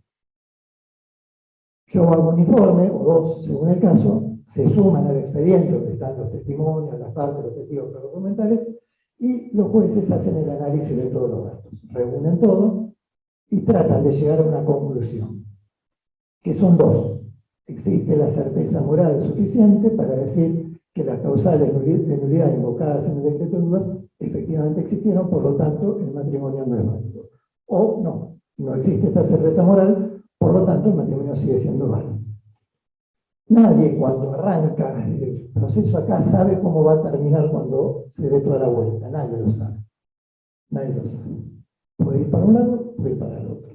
Yo hago un informe, o dos, según el caso, se suman al expediente donde están los testimonios, las partes, los testigos documentales, y los jueces hacen el análisis de todos los datos. Reúnen todo y tratan de llegar a una conclusión, que son dos. Existe la certeza moral suficiente para decir que las causales de nulidad invocadas en el decreto de dudas efectivamente existieron, por lo tanto el matrimonio no es válido. O no, no existe esta certeza moral, por lo tanto el matrimonio sigue siendo válido. Nadie cuando arranca el proceso acá sabe cómo va a terminar cuando se dé toda la vuelta, nadie lo sabe. Nadie lo sabe. Puede ir para un lado, puede ir para el otro.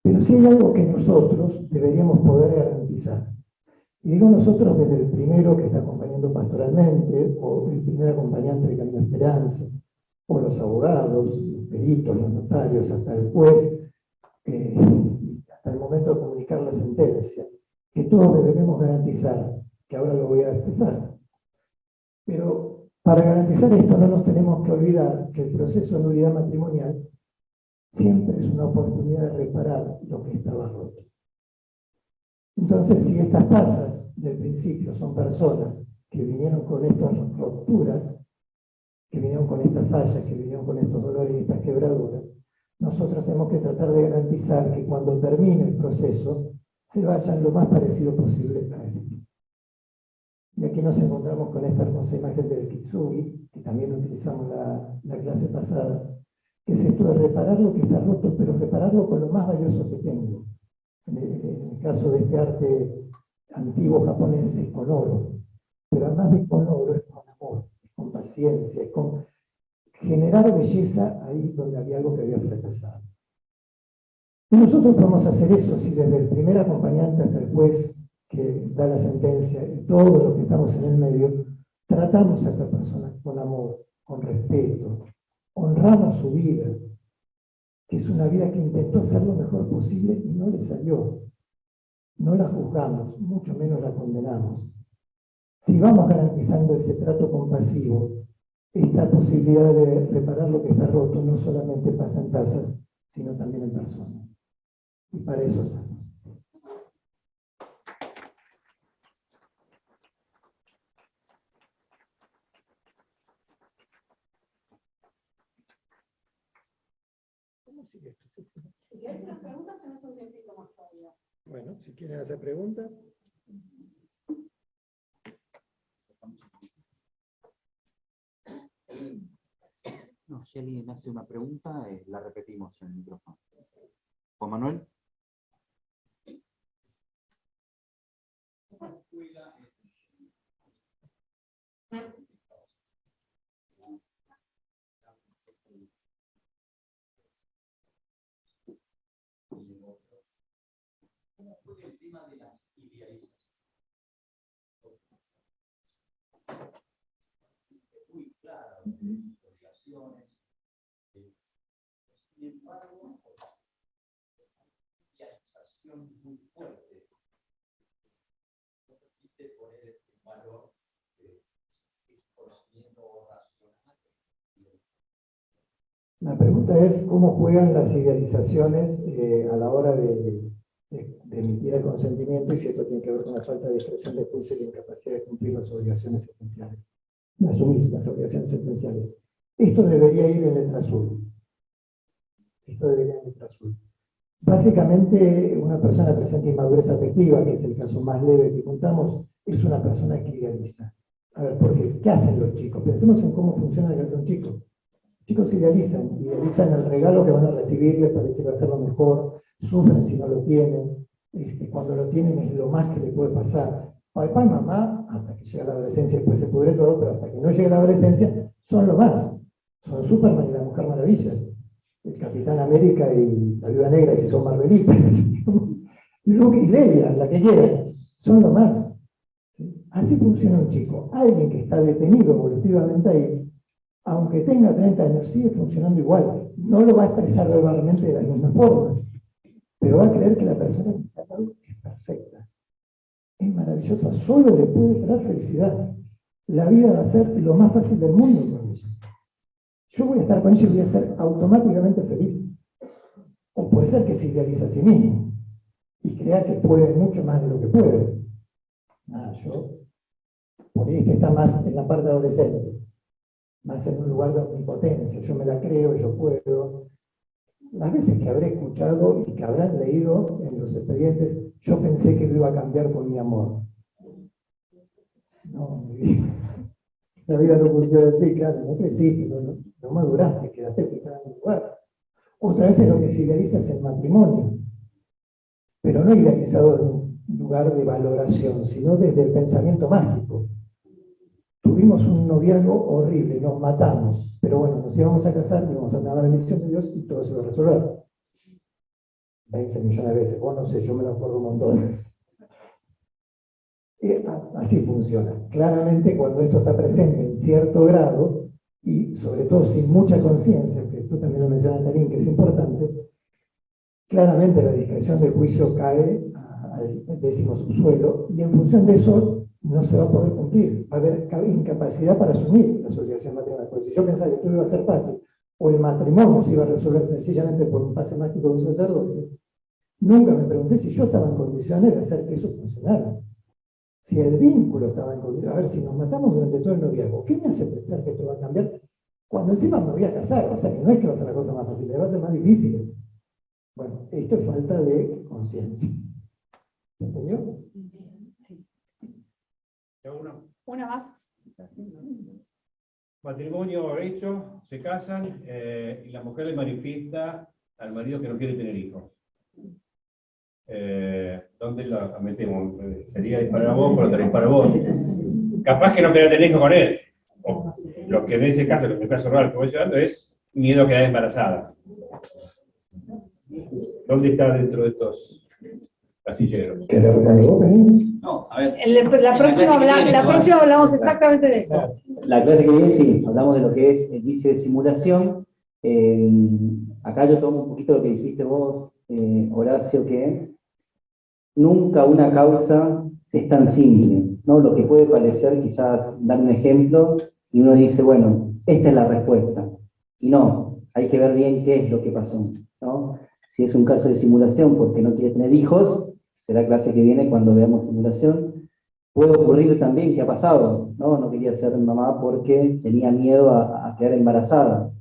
Pero sí hay algo que nosotros deberíamos poder garantizar. Y digo nosotros desde el primero que está acompañando pastoralmente, o el primer acompañante de Camino Esperanza, o los abogados, los peritos, los notarios, hasta el juez, hasta el momento de comunicar la sentencia, que todos deberemos garantizar, que ahora lo voy a expresar. Pero para garantizar esto no nos tenemos que olvidar que el proceso de nulidad matrimonial siempre es una oportunidad de reparar lo que estaba roto. Entonces, si estas tasas del principio son personas que vinieron con estas rupturas, que vinieron con estas fallas, que vinieron con estos dolores y estas quebraduras, nosotros tenemos que tratar de garantizar que cuando termine el proceso se vayan lo más parecido posible a él. Y aquí nos encontramos con esta hermosa imagen del Kitsugi, que también utilizamos la clase pasada, que es esto de reparar lo que está roto, pero repararlo con lo más valioso que tengo. En el caso de este arte antiguo japonés es con oro, pero además de con oro es con amor, es con paciencia, es con generar belleza ahí donde había algo que había fracasado. Y nosotros podemos hacer eso si desde el primer acompañante hasta el juez que da la sentencia y todo lo que estamos en el medio, tratamos a esta persona con amor, con respeto, honramos su vida, que es una vida que intentó hacer lo mejor posible y no le salió. No la juzgamos, mucho menos la condenamos. Si vamos garantizando ese trato compasivo, esta posibilidad de reparar lo que está roto no solamente pasa en tasas, sino también en personas. Y para eso estamos. ¿Cómo sigue esto? Si quieres unas preguntas, tenés un tiempito más todavía. Bueno, si quieren hacer preguntas. No, si alguien hace una pregunta, la repetimos en el micrófono. Juan Manuel. ¿Cómo fue el tema de las idealizaciones? Muy claro, obligaciones. Sin embargo, idealización muy fuerte. No permite poner en valor el conocimiento racional. La pregunta es cómo juegan las idealizaciones a la hora de emitir el consentimiento y si esto tiene que ver con la falta de discreción de juicio y la incapacidad de cumplir las obligaciones esenciales, de asumir las obligaciones esenciales. Esto debería ir en letra azul. Esto debería ir en letra azul. Básicamente, una persona presenta inmadurez afectiva, que es el caso más leve que contamos, es una persona que idealiza. A ver, porque ¿qué hacen los chicos? Pensemos en cómo funciona el caso de un chico. Los chicos idealizan el regalo que van a recibir, les parece que va a ser lo mejor, sufren si no lo tienen, cuando lo tienen es lo más que le puede pasar. Papá y mamá, hasta que llega la adolescencia, después se pudre todo, pero hasta que no llegue la adolescencia, son lo más. Son Superman y la Mujer Maravilla, el Capitán América y la Viuda Negra, y si son Marvelitas. Luke y Leia, la que quieran, son lo más. ¿Sí? Así funciona un chico. Alguien que está detenido evolutivamente ahí, aunque tenga 30 años, sigue funcionando igual. No lo va a expresar verbalmente de las mismas formas, pero va a creer que la persona que está al lado es perfecta, es maravillosa, solo le puede traer felicidad. La vida va a ser lo más fácil del mundo con ella. Yo voy a estar con ella y voy a ser automáticamente feliz. O puede ser que se idealice a sí mismo y crea que puede mucho más de lo que puede. Nada, yo, por ahí es que está más en la parte adolescente, más en un lugar de omnipotencia. Yo me la creo, yo puedo. Las veces que habré escuchado y que habrán leído en los expedientes, yo pensé que lo iba a cambiar por mi amor. No, mi vida. La vida no funciona así, claro, no creciste, no maduraste, quedaste picado en un lugar. Otra vez es lo que se idealiza es el matrimonio, pero no idealizado en un lugar de valoración, sino desde el pensamiento mágico. Tuvimos un noviazgo horrible, nos matamos, pero bueno, nos íbamos a casar, íbamos a tener la bendición de Dios y todo se iba a resolver. 20 millones de veces, vos no sé, yo me lo acuerdo un montón. Así funciona. Claramente cuando esto está presente en cierto grado, y sobre todo sin mucha conciencia, que tú también lo mencionas, Tarín, que es importante, claramente la discreción del juicio cae al 10º subsuelo, y en función de eso no se va a poder cumplir. Va a haber incapacidad para asumir las obligaciones matrimoniales. Porque si yo pensaba que todo iba a ser fácil, o el matrimonio se iba a resolver sencillamente por un pase mágico de un sacerdote, nunca me pregunté si yo estaba en condiciones de hacer que eso funcionara. Si el vínculo estaba en condiciones, a ver, si nos matamos durante todo el noviazgo, ¿qué me hace pensar que esto va a cambiar? Cuando encima me voy a casar, o sea que no es que va a ser la cosa más fácil, va a ser más difícil. Bueno, esto es falta de conciencia. ¿Se entendió? Una más. Matrimonio hecho, se casan y la mujer le manifiesta al marido que no quiere tener hijos. ¿Dónde la metemos? Sería disparar a vos, pero te disparo a vos. Capaz que no quería tener hijos con él. O lo que en ese caso, en el caso real que voy llevando, es miedo a quedar embarazada. ¿Dónde está dentro de estos casilleros? No, a ver. La próxima hablamos exactamente de eso. La clase que viene, sí, hablamos de lo que es el vicio de simulación. Acá yo tomo un poquito lo que dijiste vos, Horacio, que nunca una causa es tan simple, ¿no? Lo que puede parecer, quizás, dar un ejemplo, y uno dice, bueno, esta es la respuesta. Y no, hay que ver bien qué es lo que pasó, ¿no? Si es un caso de simulación porque no quiere tener hijos, será clase que viene cuando veamos simulación. Puede ocurrir también que ha pasado, ¿no? No quería ser mamá porque tenía miedo a quedar embarazada.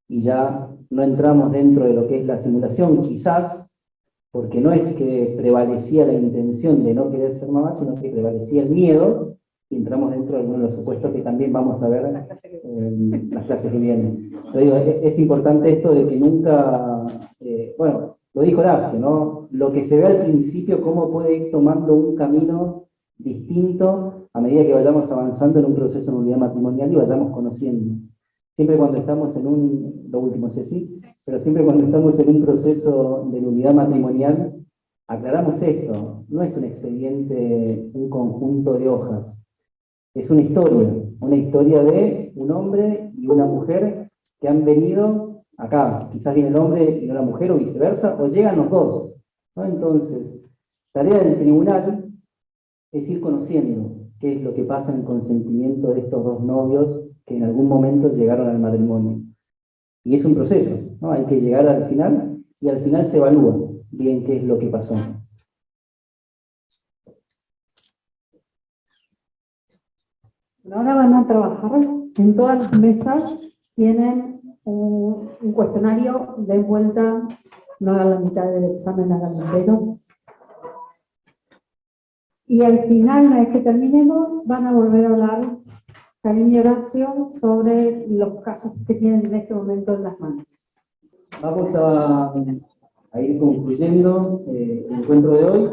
Y ya no entramos dentro de lo que es la simulación, quizás, porque no es que prevalecía la intención de no querer ser mamá, sino que prevalecía el miedo, y entramos dentro de algunos de los supuestos que también vamos a ver en las clases que vienen. Yo digo, es importante esto de que nunca, bueno, lo dijo Horacio, ¿no? Lo que se ve al principio, cómo puede ir tomando un camino distinto a medida que vayamos avanzando en un proceso de unidad matrimonial y vayamos conociendo. Siempre cuando estamos en lo último sé sí, pero siempre cuando estamos en un proceso de unidad matrimonial, aclaramos esto, no es un expediente, un conjunto de hojas, es una historia de un hombre y una mujer que han venido acá, quizás viene el hombre y no la mujer o viceversa, o llegan los dos, ¿no? Entonces, tarea del tribunal es ir conociendo qué es lo que pasa en el consentimiento de estos dos novios que en algún momento llegaron al matrimonio. Y es un proceso, ¿no? Hay que llegar al final, y al final se evalúa bien qué es lo que pasó. Ahora van a trabajar en todas las mesas, tienen un cuestionario de vuelta, no hagan la mitad del examen, hagan entero. Y al final, una vez que terminemos, van a volver a hablar, Karim y Horacio, sobre los casos que tienen en este momento en las manos. Vamos a ir concluyendo el encuentro de hoy.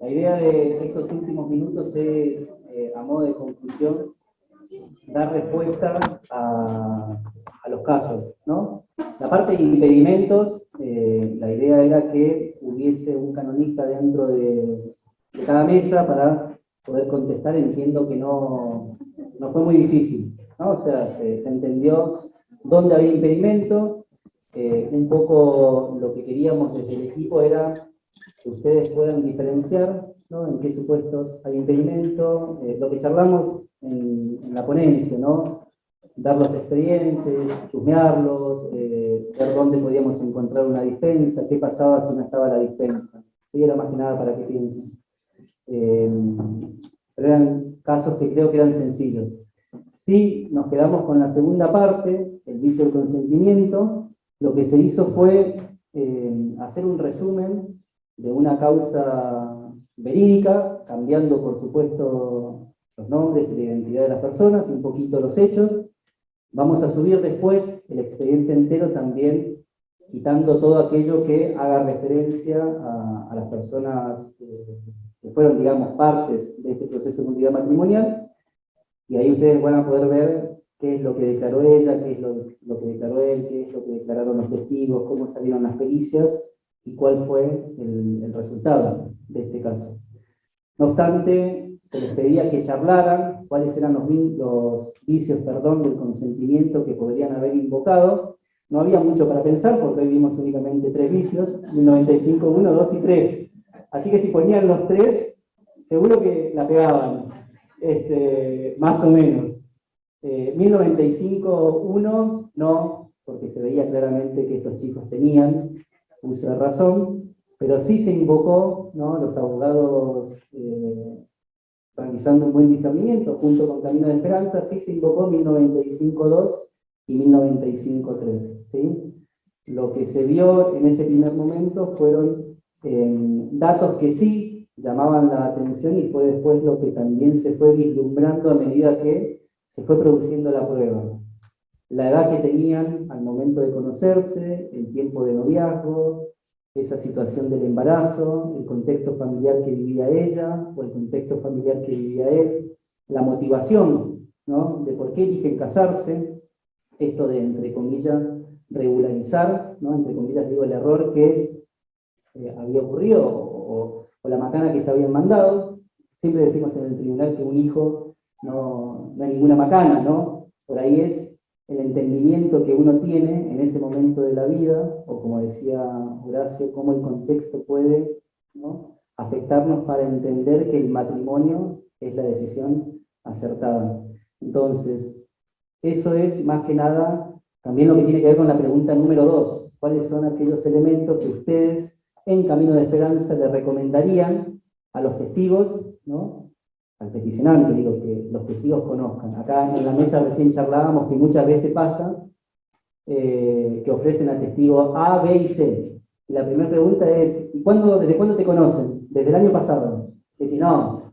La idea de estos últimos minutos es, a modo de conclusión, dar respuesta a los casos, ¿no? La parte de impedimentos, la idea era que hubiese un canonista dentro de cada mesa para poder contestar. Entiendo que no fue muy difícil, ¿no? O sea, se entendió dónde había impedimento. Un poco lo que queríamos desde el equipo era que ustedes puedan diferenciar, ¿no?, en qué supuestos hay impedimento, lo que charlamos en la ponencia, ¿no? Dar los expedientes, chusmearlos, ver dónde podíamos encontrar una dispensa, qué pasaba si no estaba la dispensa. Sí, era más que nada para que piensen. Pero eran casos que creo que eran sencillos. Sí, nos quedamos con la segunda parte, el vicio del consentimiento. Lo que se hizo fue hacer un resumen de una causa verídica, cambiando por supuesto los nombres y la identidad de las personas y un poquito los hechos. Vamos a subir después el expediente entero también, quitando todo aquello que haga referencia a las personas que fueron, digamos, partes de este proceso de nulidad matrimonial, y ahí ustedes van a poder ver qué es lo que declaró ella, qué es lo que declaró él, qué es lo que declararon los testigos, cómo salieron las pericias y cuál fue el resultado de este caso. No obstante, se les pedía que charlaran cuáles eran los vicios del consentimiento que podrían haber invocado. No había mucho para pensar porque hoy vimos únicamente 3 vicios, 1095, 1, 2 y 3. Así que si ponían los 3, seguro que la pegaban, más o menos. 1095, 1, no, porque se veía claramente que estos chicos tenían uso de razón, pero sí se invocó, ¿no?, los abogados realizando un buen discernimiento junto con Camino de Esperanza, sí se invocó 1095.2 y 1095.3, ¿sí? Lo que se vio en ese primer momento fueron datos que sí llamaban la atención, y fue después lo que también se fue vislumbrando a medida que se fue produciendo la prueba. La edad que tenían al momento de conocerse, el tiempo de noviazgo, esa situación del embarazo, el contexto familiar que vivía ella o el contexto familiar que vivía él, la motivación, ¿no?, de por qué eligen casarse, esto de, entre comillas, regularizar, ¿no?, entre comillas digo el error que había ocurrido o la macana que se habían mandado. Siempre decimos en el tribunal que un hijo no es ninguna macana, ¿no? Por ahí es el entendimiento que uno tiene en ese momento de la vida, o como decía Horacio, cómo el contexto puede, ¿no?, afectarnos para entender que el matrimonio es la decisión acertada. Entonces, eso es más que nada también lo que tiene que ver con la pregunta número 2. ¿Cuáles son aquellos elementos que ustedes en Camino de Esperanza le recomendarían a los testigos, ¿no?, al peticionante, digo, que los testigos conozcan? Acá en la mesa recién charlábamos que muchas veces pasa que ofrecen a testigos A, B y C. Y la primera pregunta es, ¿y desde cuándo te conocen? Desde el año pasado. Es decir, no,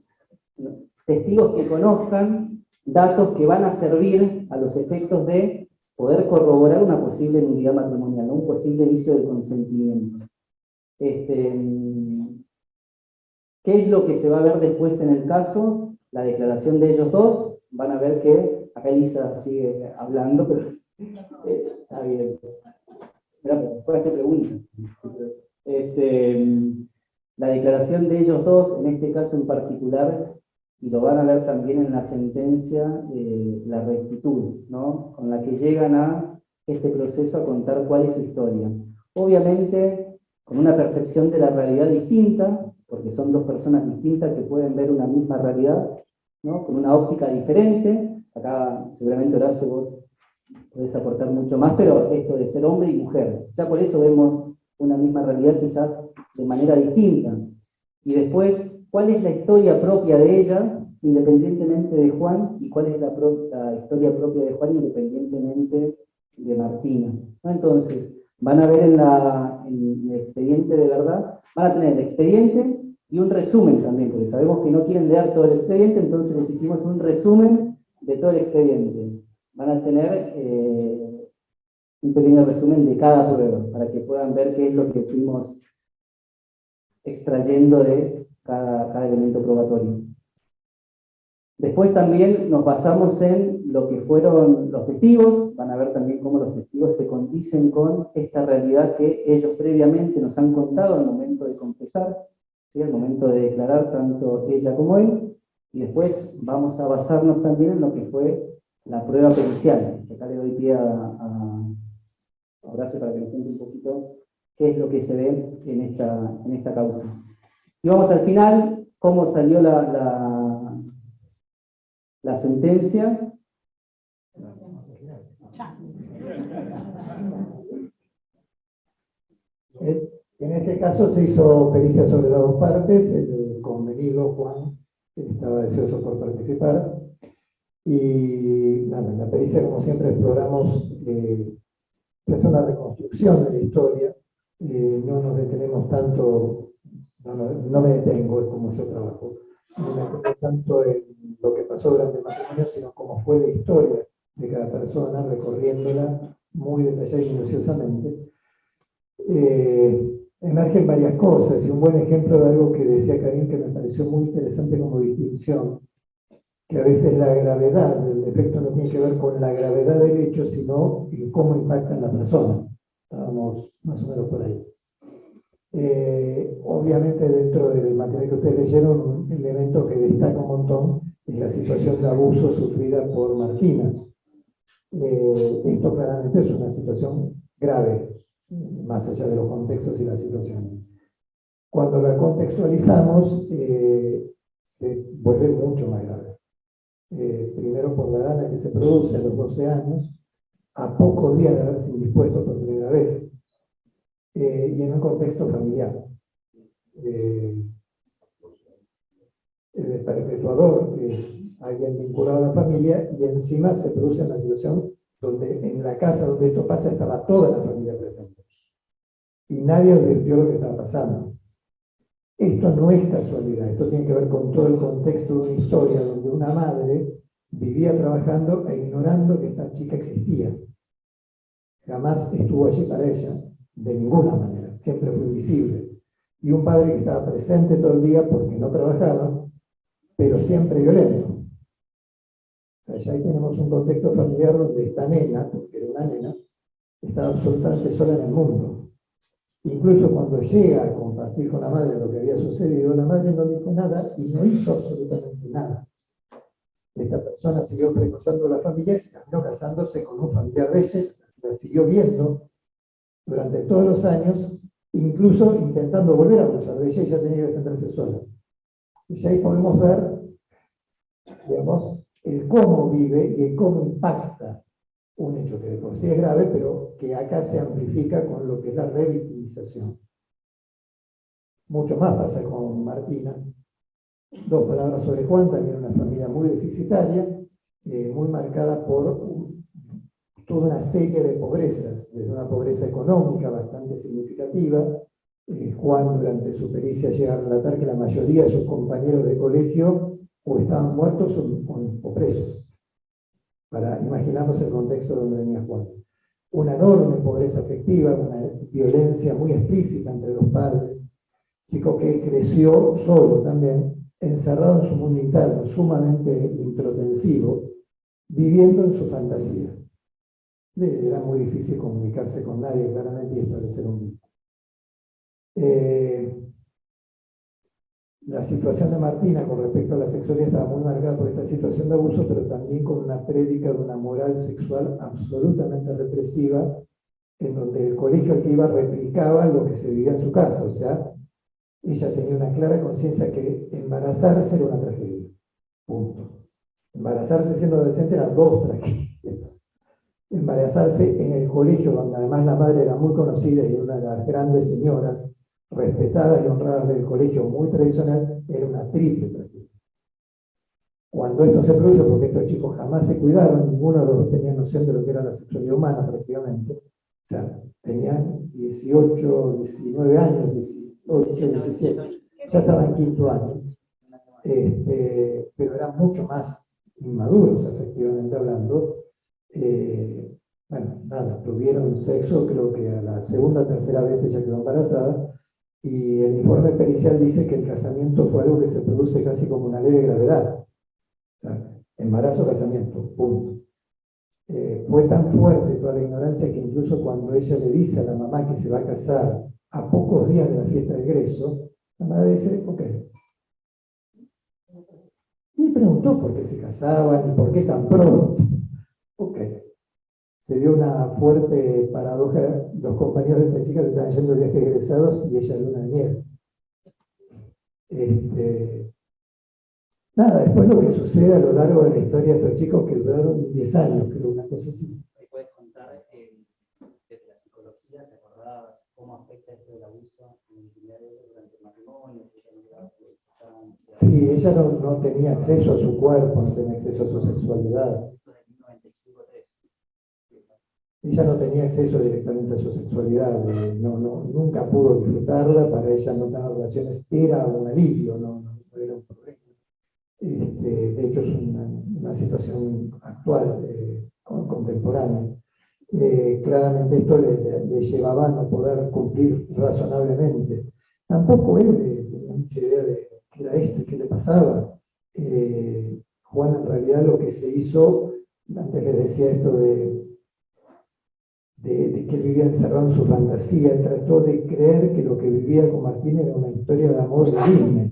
testigos que conozcan datos que van a servir a los efectos de poder corroborar una posible nulidad matrimonial, ¿no?, un posible vicio del consentimiento. ¿Qué es lo que se va a ver después en el caso? La declaración de ellos dos. Van a ver que, acá Elisa sigue hablando, pero está bien. Puede hacer preguntas. La declaración de ellos dos, en este caso en particular, y lo van a ver también en la sentencia, la rectitud, ¿no?, con la que llegan a este proceso a contar cuál es su historia. Obviamente, con una percepción de la realidad distinta, porque son dos personas distintas que pueden ver una misma realidad, ¿no?, con una óptica diferente. Acá seguramente Horacio vos podés aportar mucho más, pero esto de ser hombre y mujer, ya por eso vemos una misma realidad quizás de manera distinta. Y después, ¿cuál es la historia propia de ella independientemente de Juan? ¿Y cuál es la historia propia de Juan independientemente de Martina? ¿No? Entonces, van a ver en el expediente de verdad, van a tener el expediente y un resumen también, porque sabemos que no quieren leer todo el expediente, entonces les hicimos un resumen de todo el expediente. Van a tener un pequeño resumen de cada prueba, para que puedan ver qué es lo que fuimos extrayendo de cada elemento probatorio. Después también nos basamos en lo que fueron los testigos, van a ver también cómo los testigos se condicen con esta realidad que ellos previamente nos han contado al momento de confesar, ¿sí? Al momento de declarar tanto ella como él, y después vamos a basarnos también en lo que fue la prueba pericial. Acá le doy pie a Horacio para que nos cuente un poquito qué es lo que se ve en esta causa. Y vamos al final, cómo salió la sentencia. En este caso se hizo pericia sobre las dos partes, el convenido Juan, que estaba deseoso por participar, y nada, en la pericia, como siempre, exploramos hacer una reconstrucción de la historia, no nos detenemos tanto, no me detengo como yo trabajo, no me detengo tanto en lo que pasó durante el matrimonio, sino cómo fue la historia de cada persona, recorriéndola muy detallada y minuciosamente. Emergen varias cosas, y un buen ejemplo de algo que decía Karim que me pareció muy interesante como distinción, que a veces la gravedad del defecto no tiene que ver con la gravedad del hecho, sino en cómo impacta en la persona. Estábamos más o menos por ahí. Obviamente dentro del material que ustedes leyeron, un elemento que destaca un montón es la situación de abuso sufrida por Martina. Esto claramente es una situación grave, más allá de los contextos y las situaciones. Cuando la contextualizamos, se vuelve mucho más grave. Primero por la edad en la que se produce, a los 12 años, a pocos días de haberse indispuesto por primera vez, y en un contexto familiar. El perpetuador es alguien vinculado a la familia, y encima se produce una situación donde en la casa donde esto pasa estaba toda la familia presente. Y nadie advirtió lo que estaba pasando. Esto no es casualidad, esto tiene que ver con todo el contexto de una historia donde una madre vivía trabajando e ignorando que esta chica existía. Jamás estuvo allí para ella, de ninguna manera, siempre fue invisible. Y un padre que estaba presente todo el día porque no trabajaba, pero siempre violento. O sea, ya ahí tenemos un contexto familiar donde esta nena, porque era una nena, estaba absolutamente sola en el mundo. Incluso cuando llega a compartir con la madre lo que había sucedido, la madre no dijo nada y no hizo absolutamente nada. Esta persona siguió frecuentando la familia y terminó casándose con un familiar de ella, la siguió viendo durante todos los años, incluso intentando volver a abusar de ella, y ya tenía que defenderse sola. Y ahí podemos ver, digamos, el cómo vive y el cómo impacta un hecho que de por sí es grave, pero que acá se amplifica con lo que es la revictimización. Mucho más pasa con Martina. Dos palabras sobre Juan, también una familia muy deficitaria, muy marcada por toda una serie de pobrezas, desde una pobreza económica bastante significativa. Juan durante su pericia llega a relatar que la mayoría de sus compañeros de colegio o estaban muertos o presos, para imaginarnos el contexto donde venía Juan. Una enorme pobreza afectiva, una violencia muy explícita entre los padres, chico que creció solo también, encerrado en su mundo interno, sumamente introspectivo, viviendo en su fantasía. Era muy difícil comunicarse con nadie claramente y establecer un vínculo. La situación de Martina con respecto a la sexualidad estaba muy marcada por esta situación de abuso, pero también con una prédica de una moral sexual absolutamente represiva, en donde el colegio al que iba replicaba lo que se vivía en su casa. O sea, ella tenía una clara conciencia que embarazarse era una tragedia. Punto. Embarazarse siendo adolescente eran dos tragedias. Embarazarse en el colegio, donde además la madre era muy conocida y era una de las grandes señoras respetadas y honradas del colegio, muy tradicional, era una triple tragedia. Cuando esto se produce, porque estos chicos jamás se cuidaron, ninguno de los dos tenía noción de lo que era la sexualidad humana prácticamente, o sea, tenían 18, 19 años, 18, 17, ya estaban en quinto año, pero eran mucho más inmaduros, efectivamente hablando. Bueno, nada, tuvieron sexo, creo que a la segunda o tercera vez ella quedó embarazada, y el informe pericial dice que el casamiento fue algo que se produce casi como una leve gravedad. O sea, embarazo, casamiento, punto. Fue tan fuerte toda la ignorancia que incluso cuando ella le dice a la mamá que se va a casar a pocos días de la fiesta de egreso, la madre dice, ok. Y preguntó por qué se casaban y por qué tan pronto. Ok. Se dio una fuerte paradoja. Los compañeros de esta chica estaban yendo de viaje egresados y ella de luna de miel. Nada, después lo que sucede a lo largo de la historia de estos chicos que duraron 10 años, creo, una cosa así. Ahí puedes contar desde la psicología, ¿te acordabas cómo afecta esto del abuso en la intimidad de ellos durante el matrimonio? Que ella no le daba sustancia. Sí, ella no tenía acceso a su cuerpo, no tenía acceso a su sexualidad. Esto de 1995-3. Ella no tenía acceso directamente a su sexualidad, nunca pudo disfrutarla, para ella no tener relaciones era un alivio, no era un problema. De hecho, es una situación actual, contemporánea. Claramente esto le llevaba a no poder cumplir razonablemente. Tampoco él tenía mucha idea de qué era esto y qué le pasaba. Juan, en realidad, lo que se hizo, antes les decía esto de que él vivía encerrado en su fantasía, él trató de creer que lo que vivía con Martín era una historia de amor de Disney.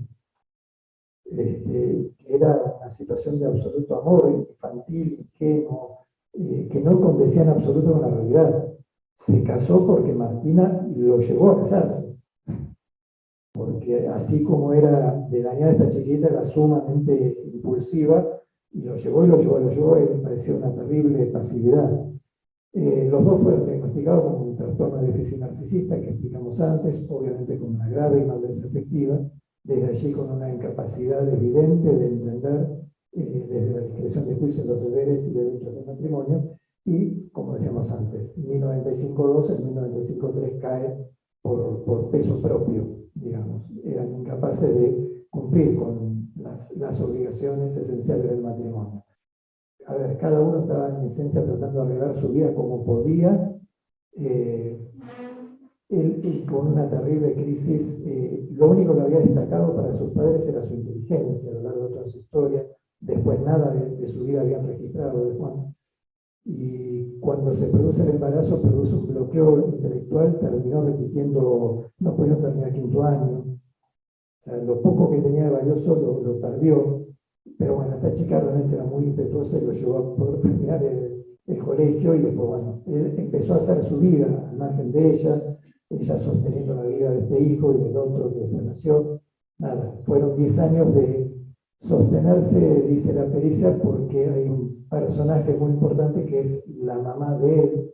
Era una situación de absoluto amor, infantil, ingenuo, que no condecía en absoluto con la realidad. Se casó porque Martina lo llevó a casarse. Porque así como era de dañar a esta chiquita, era sumamente impulsiva, y lo llevó, él parecía una terrible pasividad. Los dos fueron diagnosticados con un trastorno de déficit narcisista que explicamos antes, obviamente con una grave inmadurez afectiva, desde allí con una incapacidad evidente de entender desde la discreción de juicio los deberes y derechos del matrimonio, y como decíamos antes, en 1995-2, en 1995-3 cae por peso propio, digamos. Eran incapaces de cumplir con las obligaciones esenciales del matrimonio. A ver, cada uno estaba en esencia tratando de arreglar su vida como podía, él con una terrible crisis. Lo único que había destacado para sus padres era su inteligencia a lo largo de toda su historia. Después nada de su vida habían registrado de Juan. Y cuando se produce el embarazo, produce un bloqueo intelectual, terminó repitiendo, no pudo terminar quinto año. O sea, lo poco que tenía de valioso lo perdió. Pero bueno, esta chica realmente era muy impetuosa y lo llevó a poder terminar el colegio, y después, bueno, él empezó a hacer su vida al margen de ella sosteniendo la vida de este hijo y del otro que después nació. Nada, fueron 10 años de sostenerse, dice la pericia, porque hay un personaje muy importante que es la mamá de él,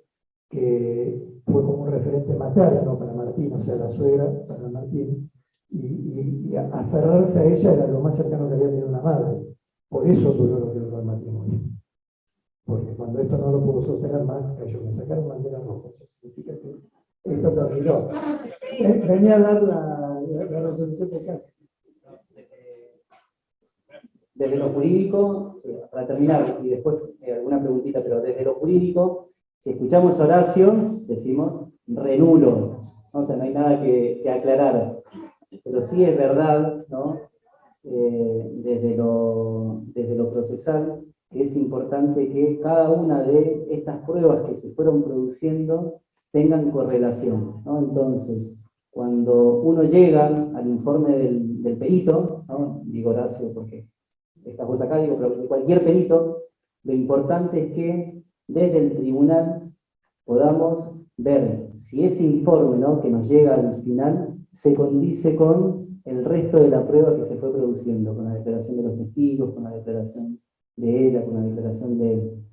que fue como un referente materno para Martín, o sea, la suegra para Martín, y aferrarse a ella era lo más cercano que había tenido una madre. Por eso duró lo que duró el matrimonio. Porque cuando esto no lo pudo sostener más, cayó. Me sacaron bandera roja. Eso significa que esto terminó. Venía a dar la resolución de caso. Desde lo jurídico, para terminar, y después alguna preguntita, pero desde lo jurídico, si escuchamos a Horacio, decimos renulo. O sea, no hay nada que aclarar. Pero sí es verdad, ¿no? Desde lo procesal, que es importante que cada una de estas pruebas que se fueron produciendo tengan correlación, ¿no? Entonces, cuando uno llega al informe del perito, ¿no? Digo Horacio porque estás vos acá, digo, pero de cualquier perito, lo importante es que desde el tribunal podamos ver si ese informe, ¿no?, que nos llega al final se condice con el resto de la prueba que se fue produciendo, con la declaración de los testigos, con la declaración de ella, con la declaración de él.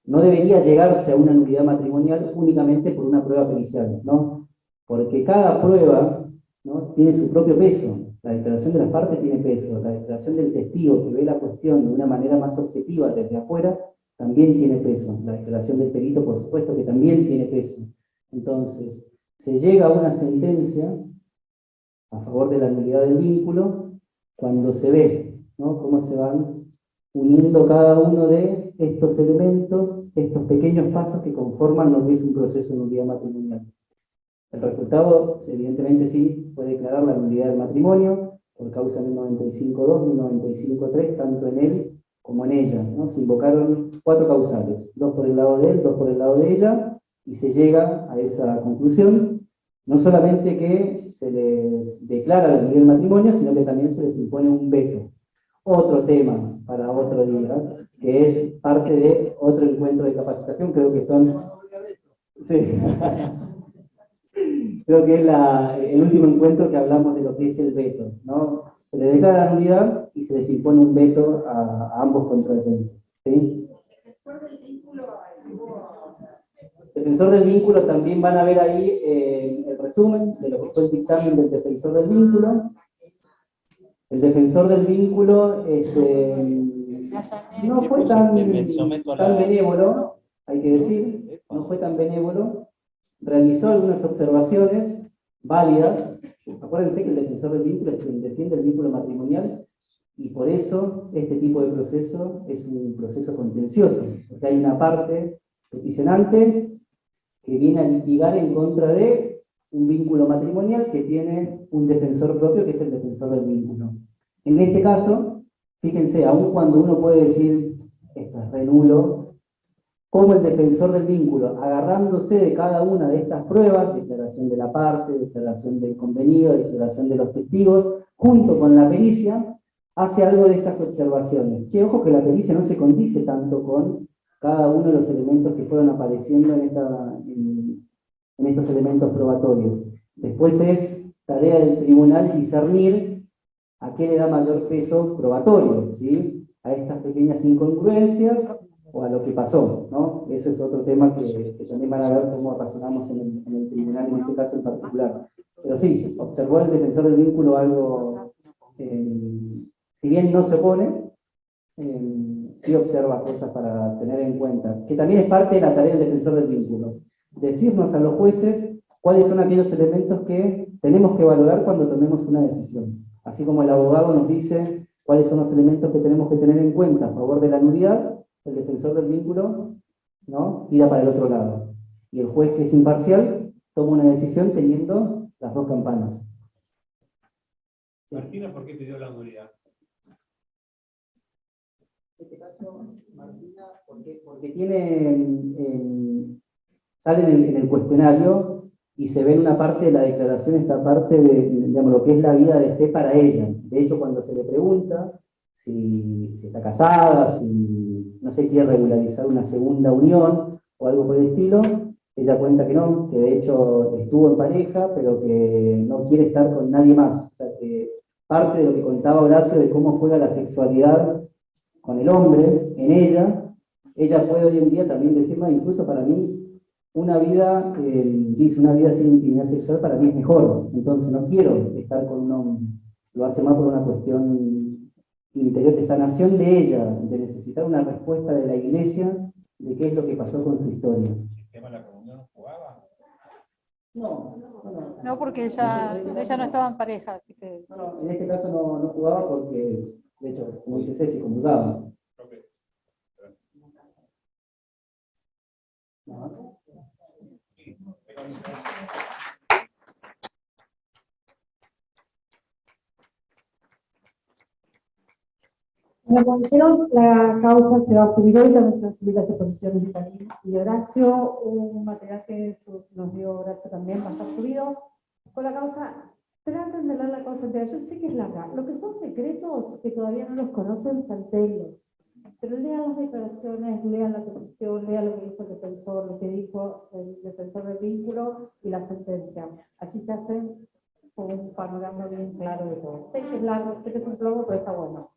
No debería llegarse a una nulidad matrimonial únicamente por una prueba pericial, ¿no? Porque cada prueba, ¿no?, tiene su propio peso. La declaración de las partes tiene peso, la declaración del testigo que ve la cuestión de una manera más objetiva desde afuera también tiene peso. La declaración del perito, por supuesto, que también tiene peso. Entonces, se llega a una sentencia a favor de la nulidad del vínculo cuando se ve, ¿no?, cómo se van uniendo cada uno de estos elementos, estos pequeños pasos que conforman lo que es un proceso de nulidad matrimonial. El resultado, evidentemente sí, puede declarar la nulidad del matrimonio por causa 1995-2, 1995-3, tanto en él como en ella, ¿no? Se invocaron 4 causales, 2 por el lado de él, 2 por el lado de ella, y se llega a esa conclusión, no solamente que se les declara la nulidad del matrimonio, sino que también se les impone un veto. Otro tema para otro día, que es parte de otro encuentro de capacitación, creo que son... Sí. Creo que es el último encuentro que hablamos de lo que es el veto, ¿no? Se le declara la nulidad y se les impone un veto a ambos contrayentes, ¿sí? Defensor del vínculo, también van a ver ahí el resumen de lo que fue el dictamen del defensor del vínculo. El defensor del vínculo no fue tan benévolo, hay que decir, no fue tan benévolo, realizó algunas observaciones válidas. Acuérdense que el defensor del vínculo es quien defiende el vínculo matrimonial y por eso este tipo de proceso es un proceso contencioso, porque hay una parte peticionante que viene a litigar en contra de un vínculo matrimonial que tiene un defensor propio, que es el defensor del vínculo. En este caso, fíjense, aun cuando uno puede decir, esto es re nulo, como el defensor del vínculo, agarrándose de cada una de estas pruebas, declaración de la parte, declaración del convenido, declaración de los testigos, junto con la pericia, hace algo de estas observaciones. Che, ojo que la pericia no se condice tanto con cada uno de los elementos que fueron apareciendo en estos elementos probatorios. Después es tarea del tribunal discernir a qué le da mayor peso probatorio, ¿sí? A estas pequeñas incongruencias o a lo que pasó, ¿no? Eso es otro tema que también van a ver cómo razonamos en el tribunal, en este caso en particular. Pero sí, observó el defensor del vínculo algo, si bien no se opone, sí observa cosas para tener en cuenta, que también es parte de la tarea del defensor del vínculo. Decirnos a los jueces cuáles son aquellos elementos que tenemos que valorar cuando tomemos una decisión. Así como el abogado nos dice cuáles son los elementos que tenemos que tener en cuenta a favor de la nulidad, el defensor del vínculo, ¿no?, tira para el otro lado. Y el juez, que es imparcial, toma una decisión teniendo las 2 campanas. Martina, ¿por qué pidió la nulidad? En este caso, Martina, porque sale en el cuestionario y se ve en una parte de la declaración esta parte de, digamos, lo que es la vida de fe para ella. De hecho, cuando se le pregunta si está casada, si no se quiere regularizar una segunda unión o algo por el estilo, ella cuenta que no, que de hecho estuvo en pareja, pero que no quiere estar con nadie más. O sea, que parte de lo que contaba Horacio de cómo juega la sexualidad con el hombre en ella puede hoy en día también decir, no, incluso para mí, una vida sin intimidad sexual para mí es mejor, entonces no quiero estar con un hombre. Lo hace más por una cuestión interior de sanación de ella, de necesitar una respuesta de la iglesia de qué es lo que pasó con su historia. ¿El tema de la comunión jugaba? No, porque ella no estaba en pareja, así que... No, en este caso no jugaba porque, de hecho, como dice Ceci, comulgaba. No. Como dijeron, la causa se va a subir hoy, también se va a subir las exposiciones de Karim y de Horacio, un material que nos dio Horacio también va a estar subido. Con la causa, traten de leer la causa entera, yo sé que es larga. Lo que son secretos que todavía no los conocen, saltéenlos. Pero lean las declaraciones, lean la petición, lean lo que dijo el defensor, lo que dijo el defensor del vínculo y la sentencia. Así se hacen con un panorama bien claro de todo. Sé que es largo, sé que es un plomo, pero está bueno.